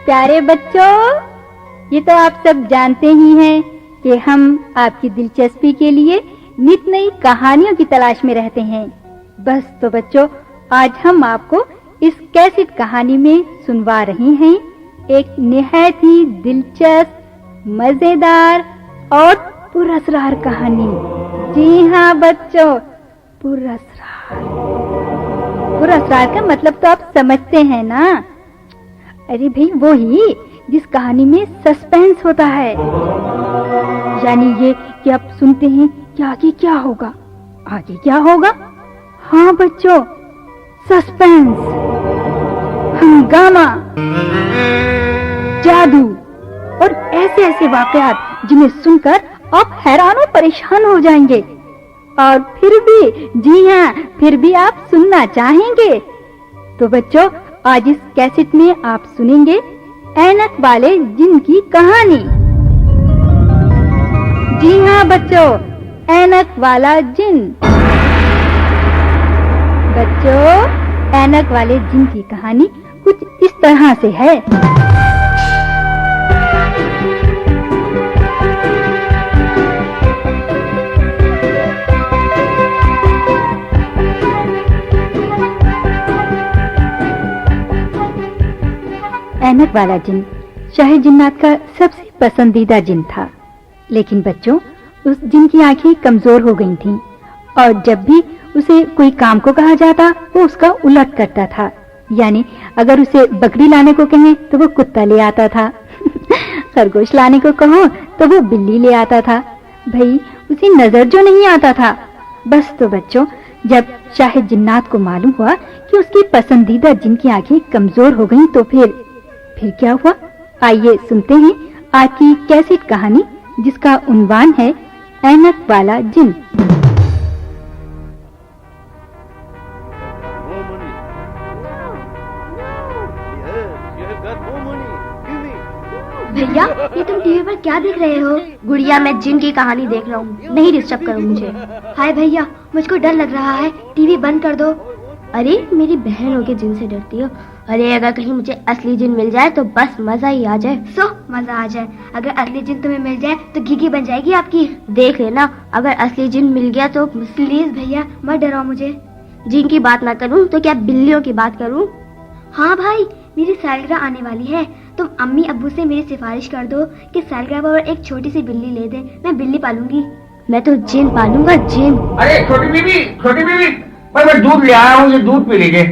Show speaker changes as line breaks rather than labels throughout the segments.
प्यारे बच्चों, ये तो आप सब जानते ही हैं कि हम आपकी दिलचस्पी के लिए नित नई कहानियों की तलाश में रहते हैं। बस तो बच्चों, आज हम आपको इस कैसेट कहानी में सुनवा रहे हैं एक निहायत ही दिलचस्प, मजेदार और पुरअसरार कहानी। जी हाँ बच्चों, पुरअसरार। पुरअसरार का मतलब तो आप समझते हैं ना? अरे भाई, वो ही जिस कहानी में सस्पेंस होता है, यानी ये कि आप सुनते हैं कि आगे क्या होगा। आगे क्या होगा? हाँ बच्चों, सस्पेंस, हंगामा, जादू और ऐसे ऐसे वाकयात जिन्हें सुनकर आप हैरान और परेशान हो जाएंगे। और फिर भी, जी हाँ, फिर भी आप सुनना चाहेंगे। तो बच्चों, आज इस कैसेट में आप सुनेंगे ऐनक वाले जिन की कहानी। जी हाँ बच्चों, ऐनक वाला जिन। बच्चों, ऐनक वाले जिन की कहानी कुछ इस तरह से है। ऐनक वाला जिन शाही जिन्नात का सबसे पसंदीदा जिन था। लेकिन बच्चों, उस जिन की आंखें कमजोर हो गई थीं और जब भी उसे कोई काम को कहा जाता वो उसका उलट करता था। यानी अगर उसे बकरी लाने को कहें तो वो कुत्ता ले आता था खरगोश लाने को कहो तो वो बिल्ली ले आता था। भाई, उसे नजर जो नहीं आता था। बस तो बच्चों, जब शाही जिन्नात को मालूम हुआ कि उसकी पसंदीदा जिन की आंखें कमजोर हो गईं, तो फिर क्या हुआ? आइए सुनते हैं आज की कैसेट कहानी, जिसका उन्वान है ऐनक वाला जिन।
भैया, ये तुम टीवी पर क्या देख रहे हो? गुड़िया, मैं जिन की कहानी देख रहा हूँ। नहीं डिस्टर्ब करो मुझे। हाय भैया, मुझको डर लग रहा है, टीवी बंद कर दो। अरे, मेरी बहन होके जिन से डरती हो? अरे, अगर कहीं मुझे असली जिन मिल जाए तो बस मजा ही आ जाए। मजा आ जाए? अगर असली जिन तुम्हें मिल जाए तो घिघी बन जाएगी आपकी। देख लेना, अगर असली जिन मिल गया तो। प्लीज भैया, मत डराओ मुझे। जिन की बात ना करूं तो क्या बिल्लियों की बात करूं? हाँ भाई, मेरी सालगिरह आने वाली है। तुम अम्मी अब्बू से मेरी सिफारिश कर दो कि सालगिरह पर एक छोटी सी बिल्ली ले दे। मैं बिल्ली पालूंगी। मैं तो जिन पालूंगा, जिन।
अरे छोटी बीबी, मैं दूध ले आया हूँ, ये दूध पी लीजिए।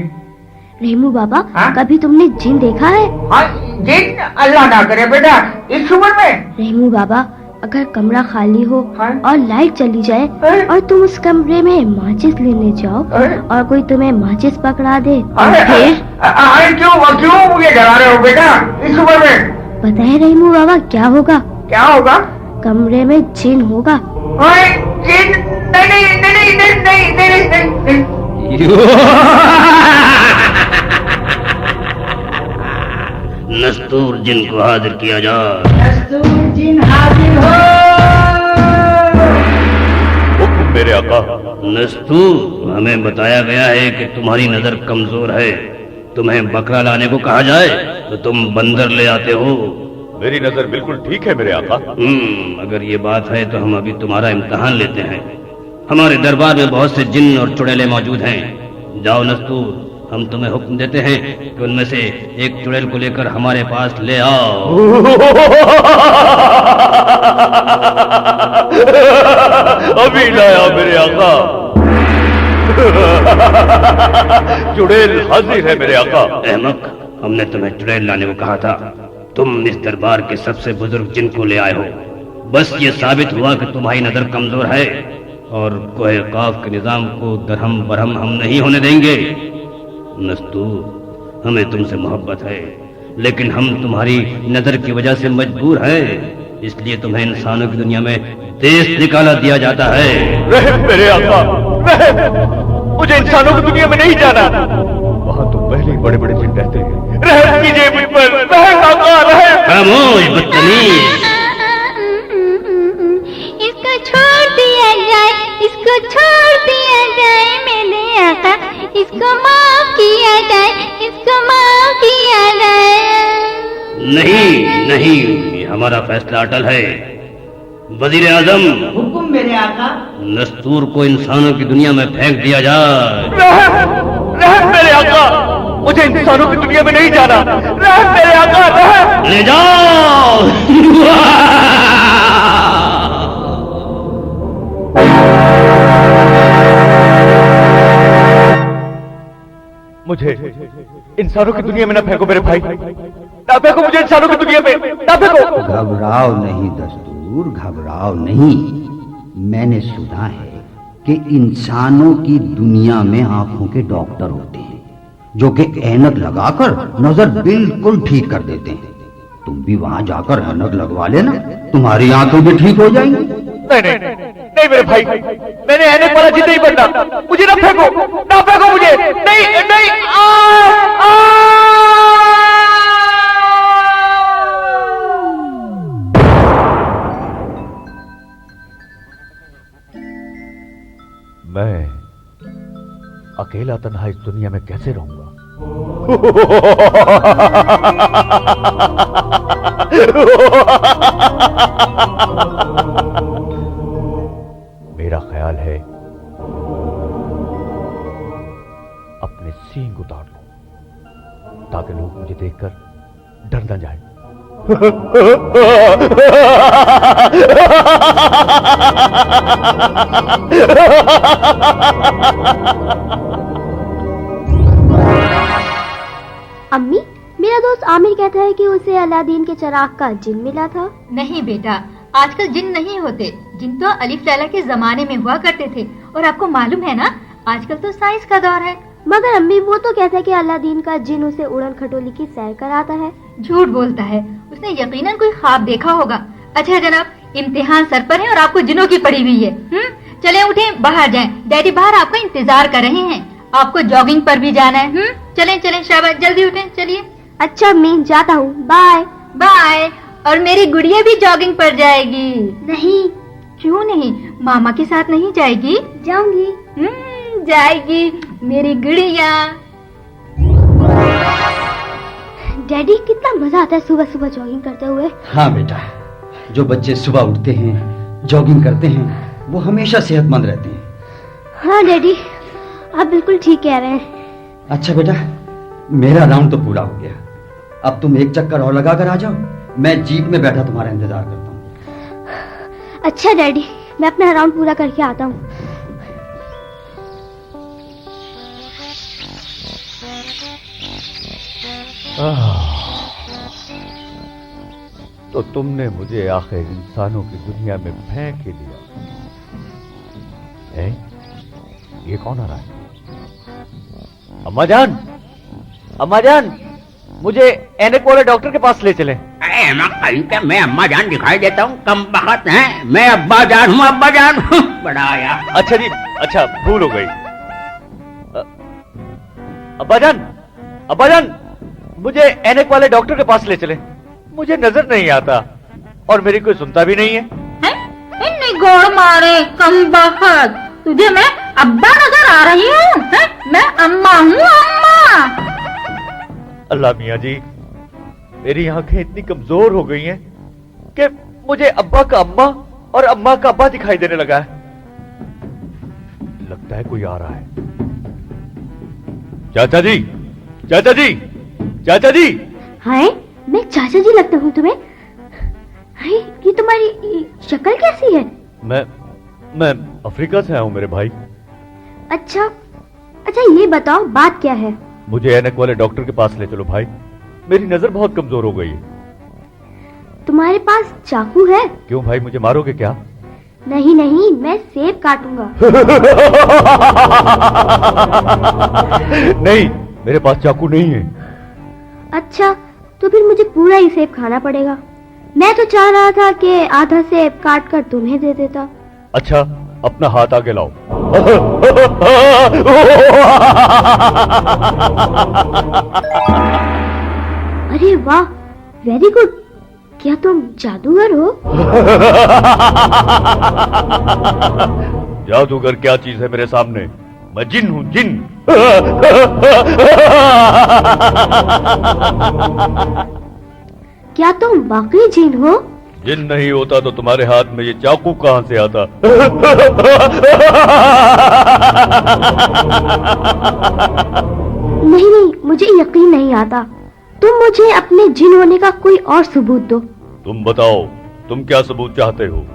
रेमू बाबा,
हाँ?
कभी तुमने जिन देखा है?
हाँ, जिन? अल्लाह ना करे बेटा, इस उम्र में।
रेमू बाबा, अगर कमरा खाली हो
हाँ?
और लाइट चली जाए और तुम उस कमरे में माचिस लेने जाओ और कोई तुम्हें माचिस पकड़ा दे, फिर?
क्यों मुझे डरा रहे हो बेटा इस उम्र में?
पता है रेमू बाबा क्या होगा?
क्या होगा?
कमरे में जिन होगा।
जिन? नहीं।
नस्तूर जिन को हाजिर किया जाए।
नस्तूर जिन हाजिर हो।
हुक्म मेरे आका। नस्तूर, हमें बताया गया है कि तुम्हारी नजर कमजोर है। तुम्हें बकरा लाने को कहा जाए तो तुम बंदर ले आते हो।
मेरी नजर बिल्कुल ठीक है मेरे आका।
अगर ये बात है तो हम अभी तुम्हारा इम्तिहान लेते हैं। हमारे दरबार में बहुत से जिन्न और चुड़ैले मौजूद हैं। जाओ नस्तूर, हम तुम्हें हुक्म देते हैं कि उनमें से एक चुड़ैल को लेकर हमारे पास ले आओ।
अभी लाया मेरे आका। चुड़ैल हाजिर है मेरे आका।
अहमक, हमने तुम्हें चुड़ैल लाने को कहा था। तुम इस दरबार के सबसे बुजुर्ग जिन को ले आए हो। बस ये साबित हुआ कि तुम्हारी नजर कमजोर है और कोहे काफ के निजाम को दरहम बरहम हम नहीं होने देंगे। नस्तूर, हमें तुमसे मोहब्बत है, लेकिन हम तुम्हारी नजर की वजह से मजबूर हैं। इसलिए तुम्हें इंसानों की दुनिया में देश निकाला दिया जाता है।
रहम मेरे आका, रहम। मुझे इंसानों की दुनिया में नहीं जाना। वहाँ तो पहले ही बड़े बड़े जिन रहते हैं। रहम कीजिए मुझ पर, रहम आका, रहम।
खामोश बदतमीज।
इसको छोड़ दिया जाए, इसको छोड़ दिया जाए मेरे आका। इसको माफ किया जाए, इसको माफ किया जाए।
नहीं नहीं, ये हमारा फैसला अटल है। वजीर आजम,
हुकुम मेरे आका।
नस्तूर को इंसानों की दुनिया में फेंक दिया जाए।
रहम मेरे आका, मुझे इंसानों की दुनिया में नहीं जाना। रहम मेरे आका, रहम।
ले जाओ।
मुझे इंसानों की दुनिया में ना फेंको मेरे भाई, ना फेंको मुझे इंसानों की दुनिया में, ना फेंको।
घबराओ नहीं दस्तूर, घबराओ नहीं। मैंने सुना है कि इंसानों की दुनिया में आंखों के डॉक्टर होते हैं जो कि ऐनक लगाकर नजर बिल्कुल ठीक कर देते हैं। तुम भी वहां जाकर ऐनक लगवा लेना, तुम्हारी आंखें भी ठीक हो जाएंगी।
नहीं नहीं नहीं मेरे भाई, मैंने ऐनक वाला जिद नहीं बनना। मुझे ना फेंको, ना फेंको मुझे। नहीं नहीं। मैं अकेला तन्हा इस दुनिया में कैसे रहूंगा? मेरा ख्याल है अपने सींग उतार लूं ताकि लोग मुझे देखकर डर न जाए।
अम्मी, मेरा दोस्त आमिर कहता है कि उसे अलादीन के चिराग का जिन मिला था।
नहीं बेटा, आजकल जिन नहीं होते। जिन तो अलिफ लैला के जमाने में हुआ करते थे, और आपको मालूम है ना, आजकल तो साइंस का दौर है।
मगर अम्मी, वो तो कहता है कि अलादीन का जिन उसे उड़न खटोली की सैर कराता है।
झूठ बोलता है, उसने यकीनन कोई ख्वाब देखा होगा। अच्छा जनाब, इम्तिहान सर पर है और आपको जिनों की पड़ी हुई है। चले उठे, बाहर जाएं। डैडी बाहर आपका इंतजार कर रहे हैं। आपको जॉगिंग पर भी जाना है। चलें चलें, शाबाश, जल्दी उठें, चलिए।
अच्छा अम्मी, जाता हूँ, बाय
बाय। और मेरी गुड़िया भी जॉगिंग पर जाएगी।
नहीं।
क्यों नहीं? मामा के साथ नहीं जाएगी?
जाऊंगी।
जाएगी मेरी गुड़िया।
डैडी, कितना मजा आता है सुबह सुबह जॉगिंग करते हुए।
हाँ बेटा, जो बच्चे सुबह उठते हैं, जॉगिंग करते हैं, वो हमेशा सेहतमंद रहते हैं।
हाँ डैडी, आप बिल्कुल ठीक कह रहे हैं।
अच्छा बेटा, मेरा राउंड तो पूरा हो गया। अब तुम एक चक्कर और लगा कर आ जाओ, मैं जीप में बैठा तुम्हारा इंतजार करता हूँ।
अच्छा डैडी, मैं अपना राउंड पूरा करके आता हूँ।
तो तुमने मुझे आखिर इंसानों की दुनिया में फेंक ही दिया। ये कौन आ रहा है? अम्मा जान, अम्मा जान, मुझे ऐनक वाले डॉक्टर के पास ले चले।
मैं अम्मा जान दिखाई देता हूँ? कम बखत है, मैं अब्बा जान हूँ, अब्बा जान हूँ। बड़ा आया।
अच्छा जी, अच्छा, भूल हो गई। अब्बा जान, अब्बा जान, मुझे ऐनक वाले डॉक्टर के पास ले चले। मुझे नजर नहीं आता और मेरी कोई सुनता भी नहीं है।
गोड़ मारे कम बखत, तुझे मैं अब्बा नजर आ रही हूँ? मैं अम्मा हूँ, अम्मा।
अल्लाह मियाँ जी, मेरी आंखें इतनी कमजोर हो गई हैं कि मुझे अब्बा का अम्मा और अम्मा का अब्बा दिखाई देने लगा है। लगता है कोई आ रहा है। चाचा जी, चाचा जी, चाचा जी।
हाय, मैं चाचा जी लगता हूँ तुम्हें? हाय, ये तुम्हारी शक्ल कैसी है?
मैं अफ्रीका से आया हूँ मेरे भाई।
अच्छा अच्छा, ये बताओ बात क्या है?
मुझे ऐनक वाले डॉक्टर के पास ले चलो भाई, मेरी नजर बहुत कमजोर हो गई है।
तुम्हारे पास चाकू है?
क्यों भाई, मुझे मारोगे क्या?
नहीं नहीं, मैं सेब काटूंगा।
नहीं, मेरे पास चाकू नहीं है।
अच्छा, तो फिर मुझे पूरा ही सेब खाना पड़ेगा। मैं तो चाह रहा था कि आधा सेब काट कर तुम्हें दे देता।
अच्छा, अपना हाथ आगे लाओ।
अरे वाह, वेरी गुड। क्या तुम जादूगर हो?
जादूगर क्या चीज है मेरे सामने? मैं जिन हूँ, जिन।
क्या तुम वाकई जिन हो?
जिन नहीं होता तो तुम्हारे हाथ में ये चाकू कहां से आता?
नहीं नहीं, मुझे यकीन नहीं आता। तुम मुझे अपने जिन होने का कोई और सबूत दो।
तुम बताओ, तुम क्या सबूत चाहते हो?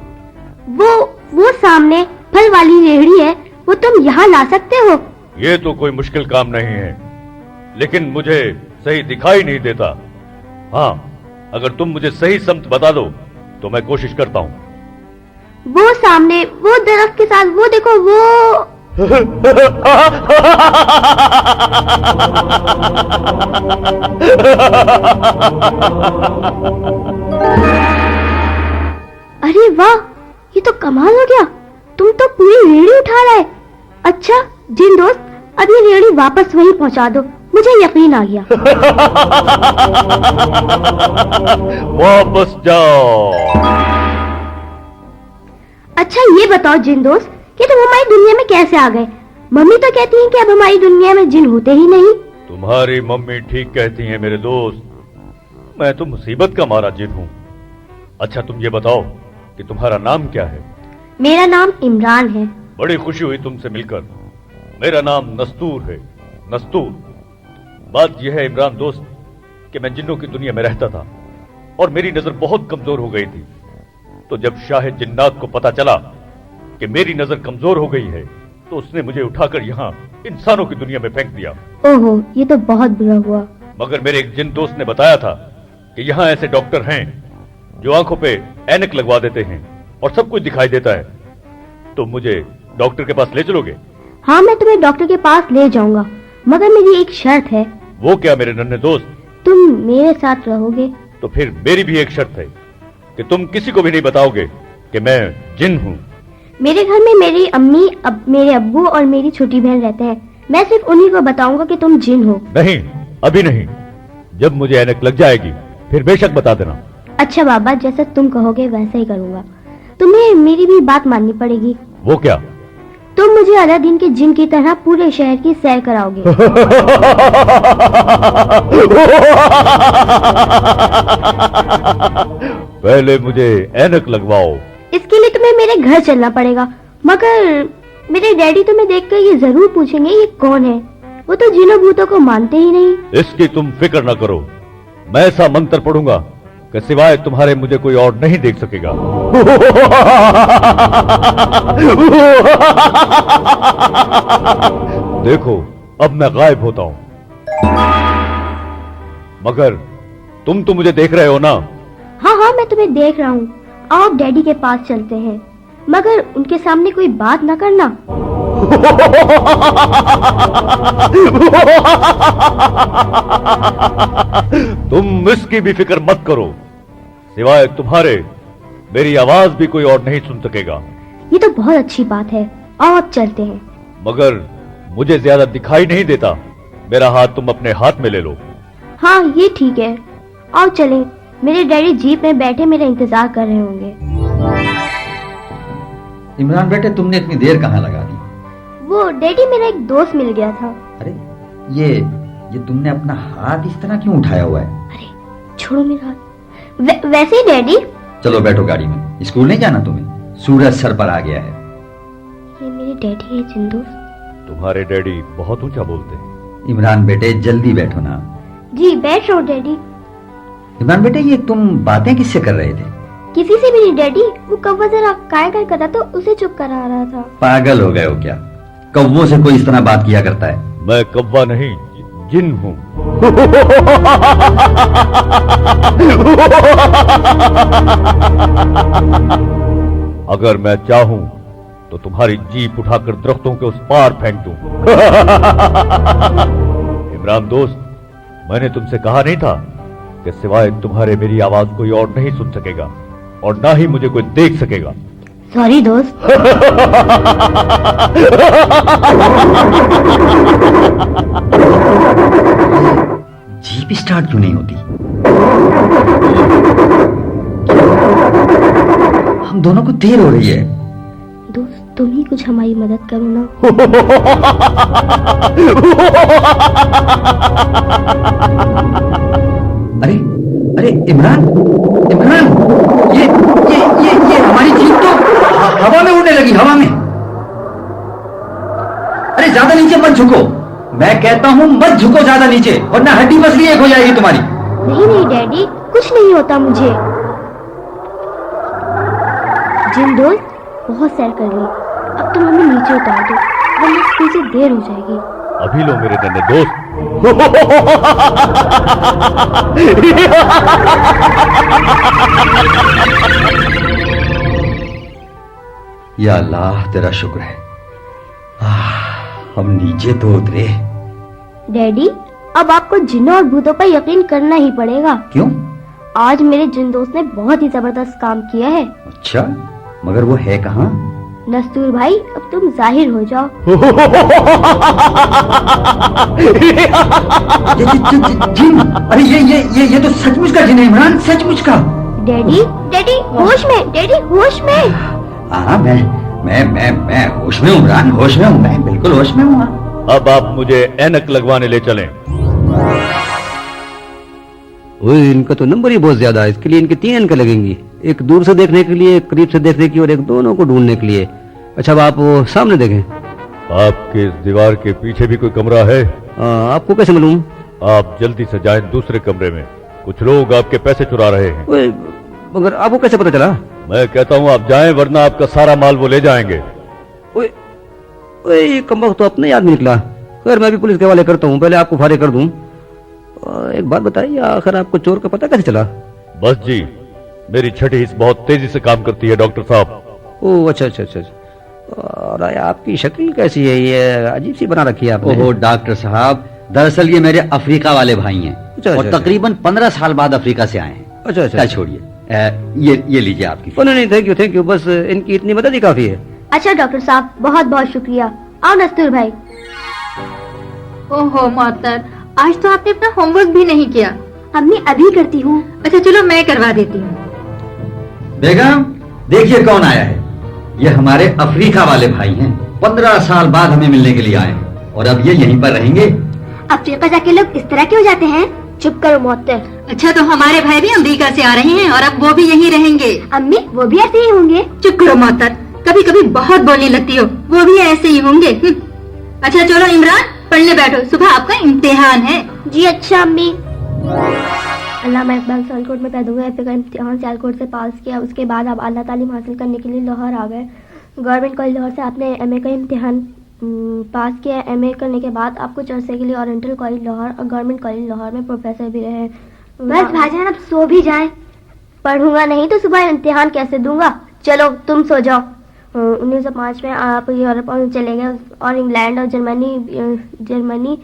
वो सामने फल वाली रेहड़ी है, वो तुम यहाँ ला सकते हो?
ये तो कोई मुश्किल काम नहीं है, लेकिन मुझे सही दिखाई नहीं देता। हाँ, अगर तुम मुझे सही समत बता दो तो मैं कोशिश करता हूँ।
वो सामने वो दरख्त के साथ, वो देखो वो। अरे वाह, ये तो कमाल हो गया। तुम तो पूरी रेहड़ी उठा लाए। अच्छा जिन दोस्त, अब ये रेहड़ी वापस वहीं पहुंचा दो, मुझे यकीन आ गया।
वापस जाओ।
अच्छा ये बताओ जिन दोस्त कि तुम हमारी दुनिया में कैसे आ गए? मम्मी तो कहती हैं कि अब हमारी दुनिया में जिन होते ही नहीं।
तुम्हारी मम्मी ठीक कहती हैं मेरे दोस्त, मैं तो मुसीबत का मारा जिन हूँ। अच्छा तुम ये बताओ कि तुम्हारा नाम क्या है?
मेरा नाम इमरान है।
बड़ी खुशी हुई तुमसे मिलकर। मेरा नाम नस्तूर है। नस्तूर। बात यह है इमरान दोस्त कि मैं जिन्नों की दुनिया में रहता था और मेरी नजर बहुत कमजोर हो गई थी। तो जब शाह जिन्नात को पता चला कि मेरी नजर कमजोर हो गई है तो उसने मुझे उठाकर यहाँ इंसानों की दुनिया में फेंक दिया।
ओहो, ये तो बहुत बुरा हुआ।
मगर मेरे एक जिन दोस्त ने बताया था कि यहाँ ऐसे डॉक्टर हैं जो आंखों पे ऐनक लगवा देते हैं और सब कुछ दिखाई देता है। तो मुझे डॉक्टर के पास ले चलोगे?
हाँ, मैं तुम्हें डॉक्टर के पास ले जाऊंगा, मगर मेरी एक शर्त है।
वो क्या मेरे नन्हे दोस्त?
तुम मेरे साथ रहोगे।
तो फिर मेरी भी एक शर्त है कि तुम किसी को भी नहीं बताओगे कि मैं जिन हूँ।
मेरे घर में मेरी अम्मी, मेरे अब्बू और मेरी छोटी बहन रहते हैं। मैं सिर्फ उन्हीं को बताऊंगा कि तुम जिन हो।
नहीं, अभी नहीं। जब मुझे ऐनक लग जाएगी फिर बेशक बता देना।
अच्छा बाबा, जैसा तुम कहोगे वैसा ही करूंगा। तुम्हें मेरी भी बात माननी पड़ेगी।
वो क्या?
तुम मुझे अलादीन के जिन की तरह पूरे शहर की सैर कराओगे।
पहले मुझे ऐनक लगवाओ।
इसके लिए तुम्हें मेरे घर चलना पड़ेगा, मगर मेरे डैडी तुम्हें देखकर ये जरूर पूछेंगे ये कौन है। वो तो जिनों भूतों को मानते ही नहीं।
इसकी तुम फिक्र न करो, मैं ऐसा मंत्र पढ़ूंगा कि सिवाय तुम्हारे मुझे कोई और नहीं देख सकेगा। देखो अब मैं गायब होता हूं, मगर तुम तो मुझे देख रहे हो ना?
हाँ हाँ, मैं तुम्हें देख रहा हूँ। आओ डैडी के पास चलते हैं, मगर उनके सामने कोई बात न करना।
तुम इसकी भी फिक्र मत करो, सिवाय तुम्हारे मेरी आवाज भी कोई और नहीं सुन सकेगा।
ये तो बहुत अच्छी बात है। आओ अब चलते हैं।
मगर मुझे ज्यादा दिखाई नहीं देता, मेरा हाथ तुम अपने हाथ में ले लो।
हाँ ये ठीक है, आओ चलें। मेरे डैडी जीप में बैठे मेरा इंतजार कर रहे होंगे।
इमरान बेटे, तुमने इतनी देर कहाँ लगा दी?
वो डैडी, मेरा एक दोस्त मिल गया था।
अरे ये तुमने अपना हाथ इस तरह क्यों उठाया हुआ है?
अरे छोड़ो मेरा हाथ। वैसे ही डैडी।
चलो बैठो गाड़ी में, स्कूल नहीं जाना तुम्हें? सूरज सर पर आ गया है।
ये मेरे डैडी है जिन दोस्त।
तुम्हारे डैडी बहुत ऊंचा बोलते हैं।
इमरान बेटे जल्दी बैठो ना।
जी बैठ रहा हूँ डैडी।
इमरान बेटे, ये तुम बातें किससे कर रहे थे?
किसी से भी नहीं डैडी, वो कौवा जरा काय काय कर रहा था, उसे चुप करा रहा था।
पागल हो गए हो क्या? कौवों से कोई इस तरह बात किया करता है?
मैं कौवा नहीं, जिन हूं। अगर मैं चाहूं तो तुम्हारी जीप उठाकर दरख्तों के उस पार फेंक दूं। इमरान दोस्त, मैंने तुमसे कहा नहीं था कि सिवाय तुम्हारे मेरी आवाज कोई और नहीं सुन सकेगा और ना ही मुझे कोई देख सकेगा।
सॉरी दोस्त।
जीप स्टार्ट क्यों नहीं होती? हम दोनों को देर हो रही है।
दोस्त तुम ही कुछ हमारी मदद करो ना।
अरे अरे इमरान, इमरान, ये हमारी जीप तो हवा में उड़ने लगी, हवा में। अरे ज्यादा नीचे मत झुको, मैं कहता हूं मत झुको ज्यादा नीचे, वरना हड्डी पसली एक हो जाएगी तुम्हारी।
नहीं नहीं डैडी, कुछ नहीं होता मुझे। जिन दोस्त बहुत सैर कर ली, अब तुम हमें नीचे उतार दो, वरना स्कूल से देर हो जाएगी।
अभी लो मेरे नन्हे दोस्त।
या अल्लाह तेरा शुक्र है, हम नीचे तो उतरे।
डैडी, अब आपको जिन्नों और भूतों पर यकीन करना ही पड़ेगा।
क्यों?
आज मेरे जिन दोस्त ने बहुत ही जबरदस्त काम किया है।
अच्छा, मगर वो है कहाँ?
नस्तूर भाई, अब तुम जाहिर हो जाओ।
जिन, अरे ये तो सचमुच का जिन है इमरान, सचमुच का।
डैडी, डैडी होश में, डैडी होश में।
हाँ, मैं होश में हूँ इमरान, होश में हूँ, मैं बिल्कुल होश में हूँ।
अब आप मुझे ऐनक लगवाने ले चलें।
ओए, इनका तो नंबर ही बहुत ज्यादा है, इसके लिए इनके 3 अंक लगेंगी, एक दूर से देखने के लिए, एक करीब से देखने की, और एक दोनों को ढूंढने के लिए। अच्छा, अब आप वो सामने देखें।
आपके इस दीवार के पीछे भी कोई कमरा है?
आपको कैसे मालूम?
आप जल्दी से जाएं दूसरे कमरे में, कुछ लोग आपके पैसे चुरा रहे हैं।
ओए, मगर आपको कैसे पता चला?
मैं कहता हूँ आप जाएं, वरना आपका सारा माल वो ले जाएंगे।
ओए, ये कमबख्त तो अपने याद में निकला। खैर, मैं भी पुलिस के हवाले करता हूँ, पहले आपको फारिग कर दूं। एक बात बताइए, आखिर आपको चोर का पता कैसे चला?
बस जी, मेरी छठी हिस्स बहुत तेजी से काम करती है डॉक्टर साहब।
ओह, अच्छा अच्छा अच्छा। और आपकी शक्ल कैसी है, ये अजीब सी बना रखी है आपने।
ओहो डॉक्टर साहब, दरअसल ये मेरे अफ्रीका वाले भाई हैं,
अच्छा,
और
अच्छा,
तकरीबन 15 साल बाद अफ्रीका से आए हैं।
अच्छा अच्छा।
क्या छोड़िए, ये लीजिए आपकी।
नहीं नहीं, थैंक यू, बस इनकी इतनी मदद ही काफी है।
अच्छा डॉक्टर साहब, बहुत बहुत शुक्रिया। आओ नस्तूर भाई।
ओहो मोहतर, आज तो आपने अपना होमवर्क भी नहीं किया।
अम्मी, अभी करती हूँ।
अच्छा चलो, मैं करवा देती हूँ।
बेगम, देखिए कौन आया है। ये हमारे अफ्रीका वाले भाई हैं, 15 साल बाद हमें मिलने के लिए आए हैं, और अब ये यहीं पर रहेंगे।
अफ्रीका जाके लोग इस तरह के हो जाते हैं? चुप करो मोहतर।
अच्छा, तो हमारे भाई भी अमेरिका से आ रहे हैं और अब वो भी यहीं रहेंगे।
अम्मी, वो भी ऐसे ही होंगे?
चुप करो मोहतर, कभी कभी बहुत बोलने लगती हो, वो भी ऐसे ही होंगे। अच्छा चलो इमरान, पढ़ने बैठो, सुबह आपका इम्तिहान है।
जी अच्छा अम्मी। अल्लामा इकबाल सियालकोट में पैदा हुए, फिर इम्तिहान सियालकोट से पास किया, उसके बाद आप आला तालीम हासिल करने के लिए लाहौर आ गए। गवर्नमेंट कॉलेज लाहौर से आपने एमए का इम्तिहान पास किया। एमए करने के बाद आप कुछ अरसे के लिए ओरिएंटल कॉलेज लाहौर और गवर्नमेंट कॉलेज लाहौर में प्रोफेसर भी रहे। बस भाईजान, अब सो भी जाएं। पढ़ूंगा नहीं तो सुबह इम्तिहान कैसे दूंगा। चलो तुम सो जाओ। 1905 में आप यूरोप चले गए और इंग्लैंड और जर्मनी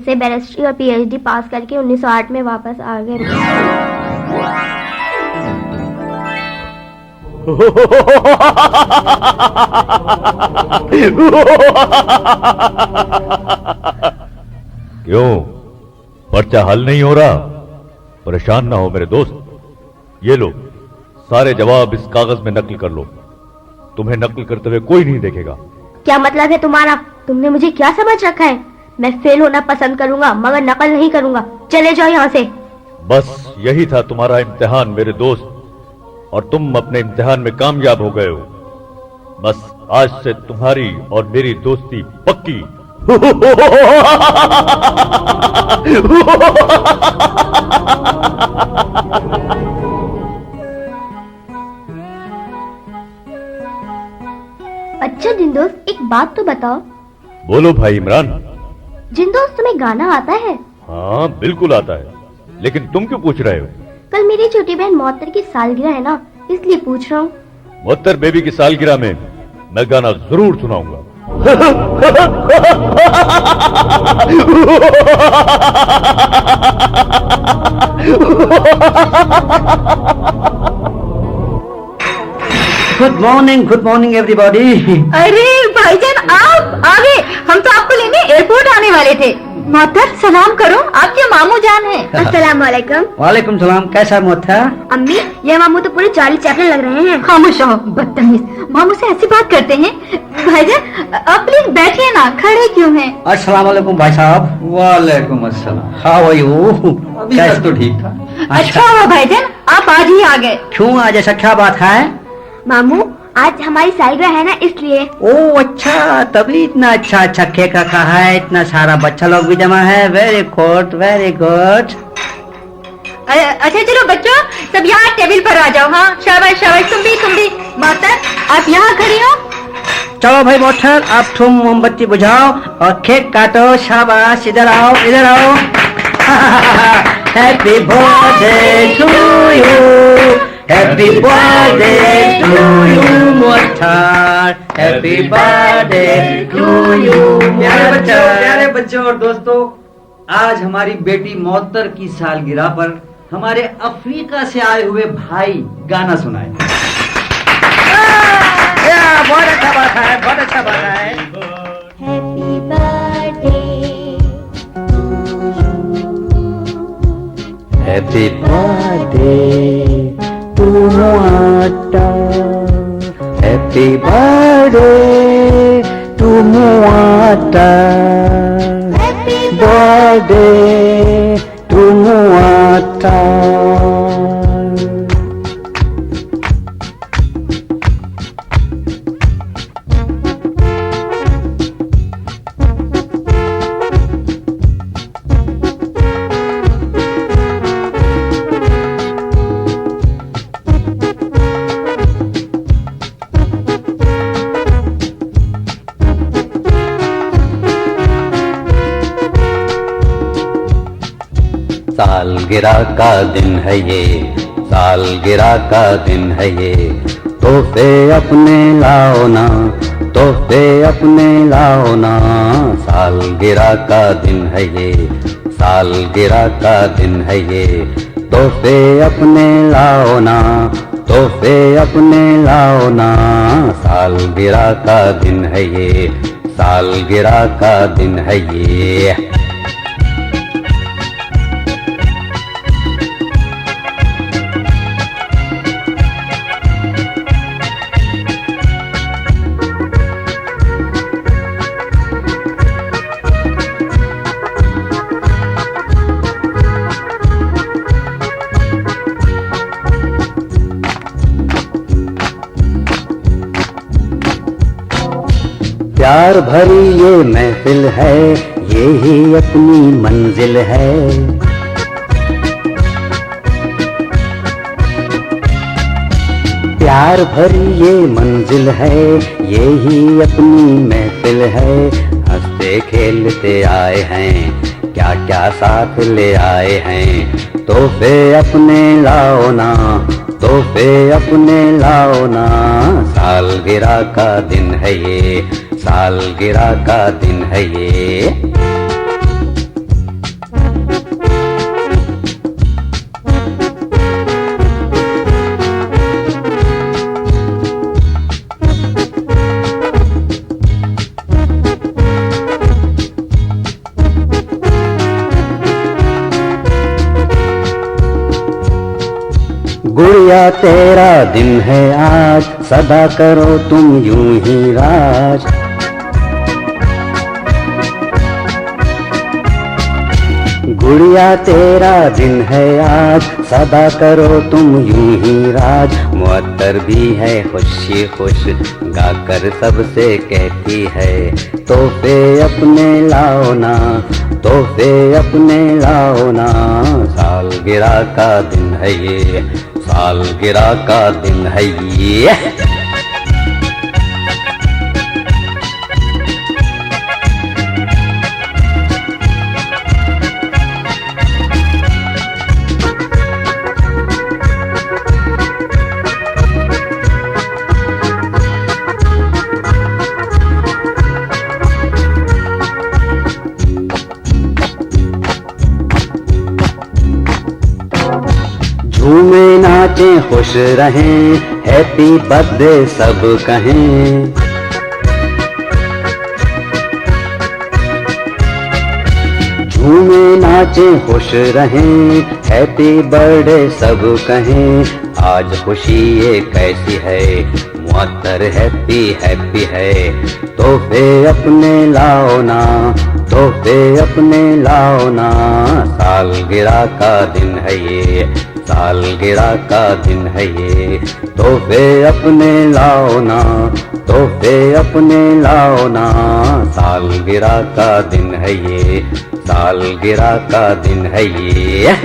से बैरिस्ट्री और पीएचडी पास करके 1908 में वापस आ गए।
क्यों, पर्चा हल नहीं हो रहा? परेशान ना हो मेरे दोस्त, ये लो, सारे जवाब इस कागज में नकल कर लो। तुम्हें नकल करते हुए कोई नहीं देखेगा।
क्या मतलब है तुम्हारा? तुमने मुझे क्या समझ रखा है? मैं फेल होना पसंद करूंगा मगर नकल नहीं करूंगा। चले जाओ यहाँ से।
बस यही था तुम्हारा इम्तिहान मेरे दोस्त, और तुम अपने इम्तिहान में कामयाब हो गए हो। बस आज से तुम्हारी और मेरी दोस्ती पक्की।
अच्छा जिन दोस्त, एक बात तो बताओ।
बोलो भाई इमरान।
जिन दोस्त, तुम्हें गाना आता है?
हाँ बिल्कुल आता है, लेकिन तुम क्यों पूछ रहे हो?
कल मेरी छोटी बहन मोहत्तर की सालगिरह है ना, इसलिए पूछ रहा हूँ।
मोहत्तर बेबी की सालगिरह में मैं गाना जरूर सुनाऊंगा।
Good morning everybody.
अरे भाईजान, आप आ गए। हम तो आपको लेने एयरपोर्ट आने वाले थे। मोहतर, सलाम करो, आपके मामू जान है।
अस्सलाम वालेकुम।
वालेकुम सलाम। कैसा मोहत्तर?
अम्मी, ये मामू तो पूरे 40 चैप्टर लग रहे हैं।
खामोश रहो, बदतमीज। मामू से ऐसी बात करते हैं। भाईजान आप प्लीज बैठिए ना, खड़े क्यों हैं?
अस्सलाम वालेकुम भाई साहब। वालेकुम अस्सलाम। How are you? कैसे? तो ठीक था।
अच्छा हुआ भाईजान, आप आज ही आ गए।
क्यों, आज ऐसा क्या बात है?
मामू आज हमारी सालगिरह है ना, इसलिए।
ओ अच्छा, तभी इतना अच्छा अच्छा केक रखा है, इतना सारा बच्चा लोग भी जमा है। Very good very good.
अच्छा चलो बच्चों, सब यहाँ टेबल पर आ जाओ। हाँ शाबाश शाबाश, तुम भी माता आप यहाँ खड़ी हो।
चलो भाई मोटर, अब तुम मोमबत्ती बुझाओ और केक काटो। शाबाश, इधर आओ इधर आओ। Happy birthday to you, happy birthday to you मोटर, हैप्पी बर्थडे टू यू।
प्यारे बच्चों और दोस्तों, आज हमारी बेटी मोहत्तर की सालगिरह पर हमारे अफ्रीका से आए हुए भाई गाना सुनाए।
बहुत अच्छा बात है, बहुत अच्छा बात है।
Happy birthday,
happy birthday to मोटा, हैप्पी बर्थडे टू मोटा,
हैप्पी
बर्थडे टू मोटा। सालगिरह का दिन है ये, सालगिरह का दिन है ये, तोहफे अपने लाओ ना, तोहफे अपने लाओ ना। सालगिरह का दिन है ये, सालगिरह का दिन है ये, तोहफे अपने लाओ ना, तोहफे अपने लाओ ना। सालगिरह का दिन है ये, सालगिरह का दिन है ये। प्यार भरी ये महफिल है, ये ही अपनी मंजिल है। प्यार भरी ये मंजिल है, ये ही अपनी महफिल है। हंसते खेलते आए हैं, क्या क्या साथ ले आए हैं। तोहफे अपने लाओ ना, तोहफे अपने लाओ ना। सालगिरह का दिन है ये, सालगिरह का दिन है ये। गुड़िया तेरा दिन है आज, सदा करो तुम यूं ही राज। गुड़िया तेरा दिन है आज, सदा करो तुम यूं ही राज। मुअत्तर भी है खुशी खुश, गाकर सबसे कहती है। तोहफे अपने लाओ ना, तोहफे अपने लाओ ना। सालगिरह का दिन है ये, सालगिरह का दिन है ये। झूमे नाचे खुश रहें, हैप्पी बर्थडे सब कहें। झूमे नाचे खुश रहें, हैप्पी बर्थडे सब कहें। आज खुशी ये कैसी है, मुअत्तर हैप्पी हैप्पी है, तोहफे अपने लाओ ना, तोहफे अपने लाओ ना। सालगिरह का दिन है ये, सालगिरह का दिन है ये, तोहफे अपने लाओ ना, तोहफे अपने लाओ ना। सालगिरह का दिन है ये, सालगिरह का दिन है ये।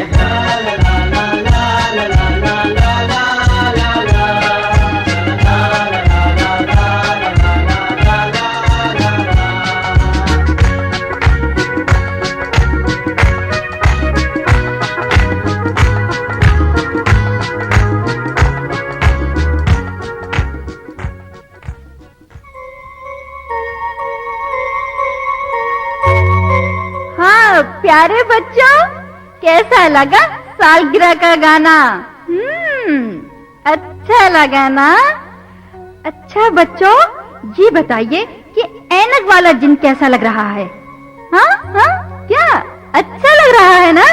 प्यारे बच्चों, कैसा लगा सालगिरह का गाना? अच्छा लगा ना? अच्छा बच्चों, ये बताइए कि ऐनक वाला जिन कैसा लग रहा है? हाँ हाँ, क्या अच्छा लग रहा है ना?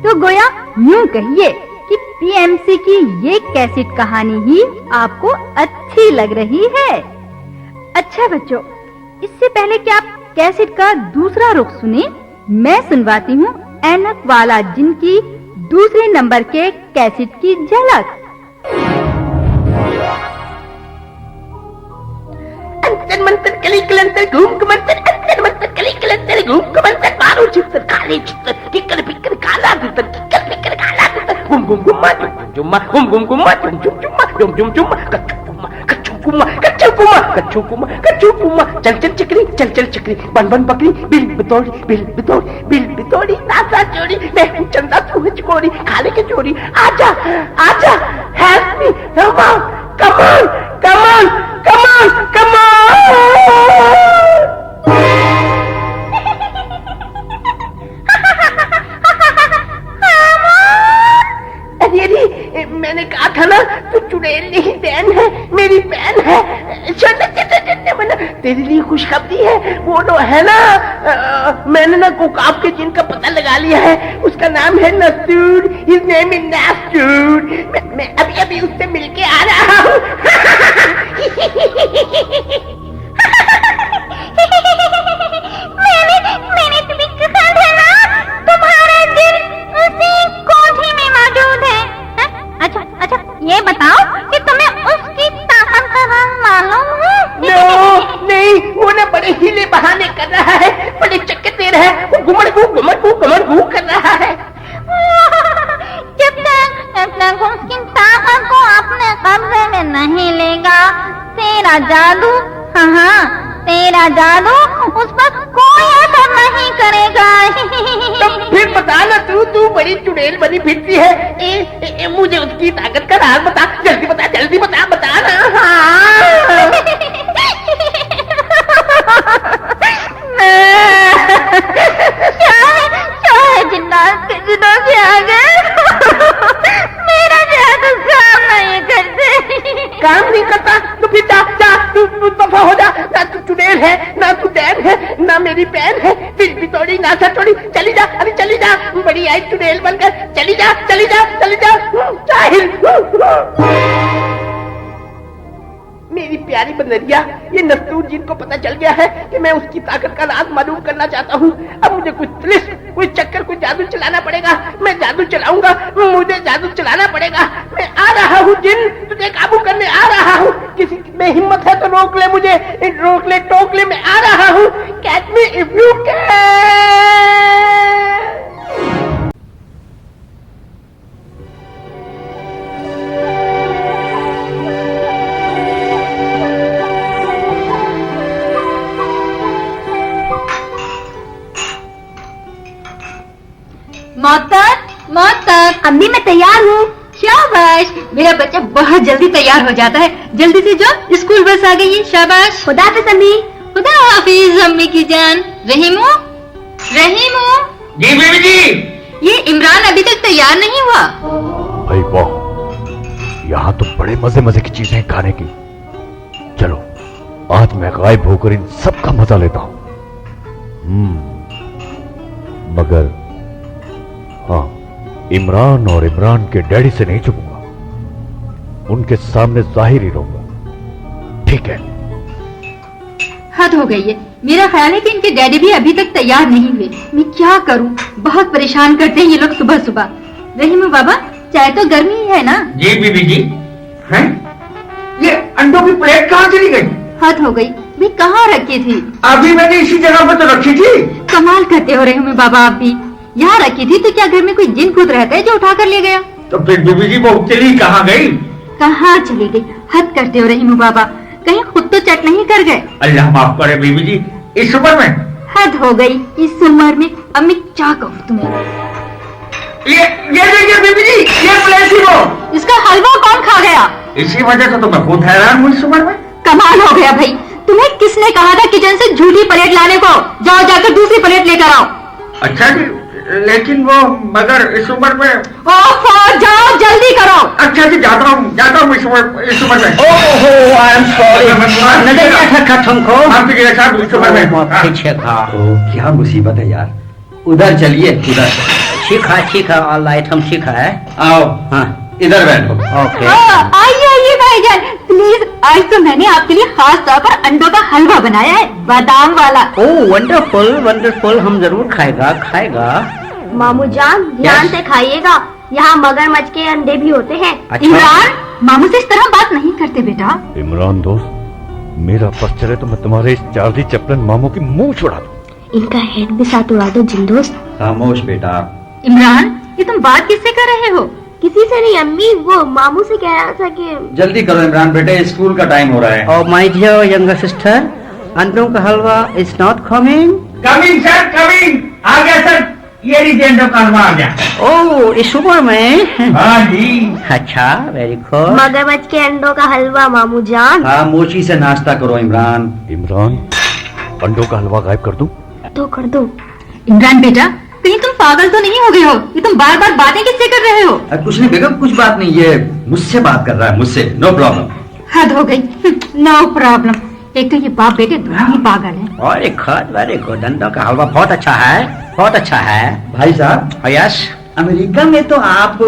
तो गोया यूं कहिए कि पीएमसी की ये कैसेट कहानी ही आपको अच्छी लग रही है। अच्छा बच्चों, इससे पहले कि आप कैसेट का दूसरा रुख सुने, मैं सुनवाती हूँ ऐनक वाला जिन की दूसरे नंबर के कैसेट की झलक।
अंतर मंतर कली कलंतर घूम कमंतर, अंतर मंतर कली कलंतर घूम कमंतर, मारो चित्तर काले चित्तर, किकर पिकर काला चित्तर, किकर पिकर काला चित्तर, गुम गुम गुम्मा जुम जुम्मा, गुम गुम गुम्मा जुम जुम जुम्मा, जुम जुम जुम्मा, कच्चू कुम्मा, कच्चू कुम्मा, कच्चू कुम्मा, कच्चू कुम्मा, चल चल चक्री, चल चल चक्री, बन बन बकरी, बिल बितौड़ी, बिल बितौड़ी, बिल बितौड़ी, नासा चोरी, मैं चंदा तू है चकोरी, खाले के चोरी, आजा आजा, help me, come on come on come on come on come on. अरे मैंने कहा था ना, तू चुड़ैल नहीं बहन है, मेरी बहन है। मना तेरे लिए खुशखबरी है, वो तो है ना, मैंने ना कोकाब के जिन का पता लगा लिया है, उसका नाम है नस्तूर, हिज नेम इज नस्तूर। मैं अभी अभी उससे मिलके आ रहा हूँ।
मैंने तुम्हें कहा था ना, तुम्हारा दिल उसी कोठी में मौजूद है। अच्छा अच्छा, ये बताओ कि तुम्हें उसकी ताकत का नाम मालूम है?
नो, नहीं, वो ना बड़े हीले बहाने कर रहा है, बड़े चक्कर दे रहा है, वो घुमड़ घू कर रहा है।
जब तक उसकी ताकत को अपने कब्जे में नहीं लेगा, तेरा जादू, हाँ तेरा जादू उस पर कोई असर नहीं करेगा।
तो फिर बता ना, तू बड़ी चुड़ैल बनी फिरती है, मुझे उसकी ताकत का राज बता, जल्दी बता ना। हाँ।
चाहे जिन्नात के दिनों से आ गए, मेरा जादू काम नहीं करते।
काम नहीं करता तो फिर जा तू दफा हो जा, ना तू चुड़ैल है, ना तू डैन है, ना मेरी बहन है, बिल बितौड़ी नासा चोरी, चली जा, अभी चली जा, बड़ी आई चुड़ैल बनकर, चली जा जाहिल। मेरी प्यारी बंदरिया, ये नस्तूर जिनको पता चल गया है कि मैं उसकी ताकत का राज मालूम करना चाहता हूँ। अब मुझे कुछ त्रिश, कोई चक्कर, कोई जादू चलाना पड़ेगा। मैं जादू चलाऊंगा, मुझे जादू चलाना पड़ेगा। मैं आ रहा हूँ जिन, तुझे काबू करने आ रहा हूँ। किसी में हिम्मत है तो रोक ले मुझे, रोक ले, टोक ले, मैं आ रहा हूँ। Catch me if you can.
मोहतर, अम्मी मैं तैयार हूँ। शाबाश, मेरा बच्चा बहुत जल्दी तैयार हो जाता है। जल्दी से जाओ, स्कूल बस आ गई है। शाबाश। खुदा हाफिज अम्मी। खुदा हाफिज अम्मी की जान। रहीमू,
जी बीबी जी।
ये इमरान अभी तक तैयार नहीं हुआ।
भाई वाह, यहाँ तो बड़े मजे मजे की चीजें हैं खाने की। चलो आज मैं गायब होकर इन सब का मजा लेता हूँ। मगर हाँ, इमरान और इमरान के डैडी से नहीं छुपूंगा। उनके सामने जाहिर ही रहूंगा। ठीक है।
हद हो गई है। मेरा ख्याल है कि इनके डैडी भी अभी तक तैयार नहीं हुए। मैं क्या करूं? बहुत परेशान करते हैं ये लोग सुबह सुबह। रहीम बाबा, चाय तो गर्मी ही है ना?
जी बीबी जी। हैं? ये अंडों की प्लेट कहाँ चली गई?
हद हो गई। मैं कहाँ रखी थी?
अभी मैंने इसी जगह पर तो रखी थी।
कमाल करते हो रहीम बाबा, आप भी यहाँ रखी थी तो क्या घर में कोई जिन खुद रहता है जो उठा कर ले गया?
तो फिर बीबी जी वो चली कहाँ गई?
कहाँ चली गई? हद करते हो रहीम बाबा, कहीं खुद तो चट नहीं कर गए?
अल्लाह माफ करे बीबी जी, इस उम्र में।
हद हो गई इस उम्र में। अब मैं क्या कहूँ तुम्हें?
ये देखिए बीबी जी, ये प्लेट थी वो।
इसका हलवा कौन खा गया?
इसी वजह से तो मैं खुद हैरान हूँ इस उम्र में।
कमाल हो गया भाई। तुम्हें किसने कहा था किचन से झूठी प्लेट लाने को? जाओ जाकर दूसरी प्लेट लेकर आओ।
अच्छा जी, लेकिन वो मगर इस उम्र में।
ओफो, जाओ जल्दी करो।
अच्छा जी, जाता हूँ इस उम्र में।
ओहो, आई एम सॉरी, नजर नहीं आता था तुमको।
आप भी साहब इस उम्र में।
पीछे था।
तो क्या मुसीबत है यार। उधर चलिए, उधर।
ठीक है, ऑल राइट, हम ठीक है।
आओ,
हाँ,
इधर बैठो।
ओके।
आइए भाईजान, प्लीज। आज तो मैंने आपके लिए खास तौर पर अंडों का हलवा बनाया है, बादाम वाला।
ओह वंडरफुल, हम जरूर खाएगा।
मामू जान, ध्यान से खाइएगा, यहाँ मगरमच्छ के अंडे भी होते हैं।
अच्छा।
इमरान, मामू से इस तरह बात नहीं करते बेटा।
इमरान दोस्त, मेरा पस चले तो मैं तुम्हारे इस चार्जी चपलन मामू की मुंह छुड़ा दूं।
इनका हेड भी साथ उड़ा दो जिन दोस्त।
खामोश बेटा।
इमरान, ये तुम बात किससे कर रहे हो?
किसी से नहीं अम्मी, वो मामू से कह रहा था कि
जल्दी करो इमरान बेटे, स्कूल का टाइम हो रहा है।
और माय डियर यंगर सिस्टर, अंडों का हलवा is not coming.
Coming sir, coming. आ गया सर, ये लीजिए अंडों का हलवा आ गया।
ओह, इस उम्र में?
हाँ जी।
अच्छा, वेरी गुड।
मगरमच्छ के अंडों का हलवा मामू जान।
खामोशी से नाश्ता करो इमरान।
इमरान, अंडों का हलवा गायब कर दूं?
तो कर दो।
इमरान बेटा, कहीं तुम पागल तो नहीं हो गए हो? ये तुम बार बार बातें किससे कर रहे हो?
कुछ नहीं बेगम, कुछ बात नहीं, ये मुझसे बात कर रहा है, मुझसे। No problem.
हद हो गई। No problem. एक तो ये बाप बेटे दोनों ही पागल हैं।
और एक खत, वेरी गुड। अंडों का हलवा बहुत अच्छा है।
भाई साहब,
यस।
अमेरिका में तो आप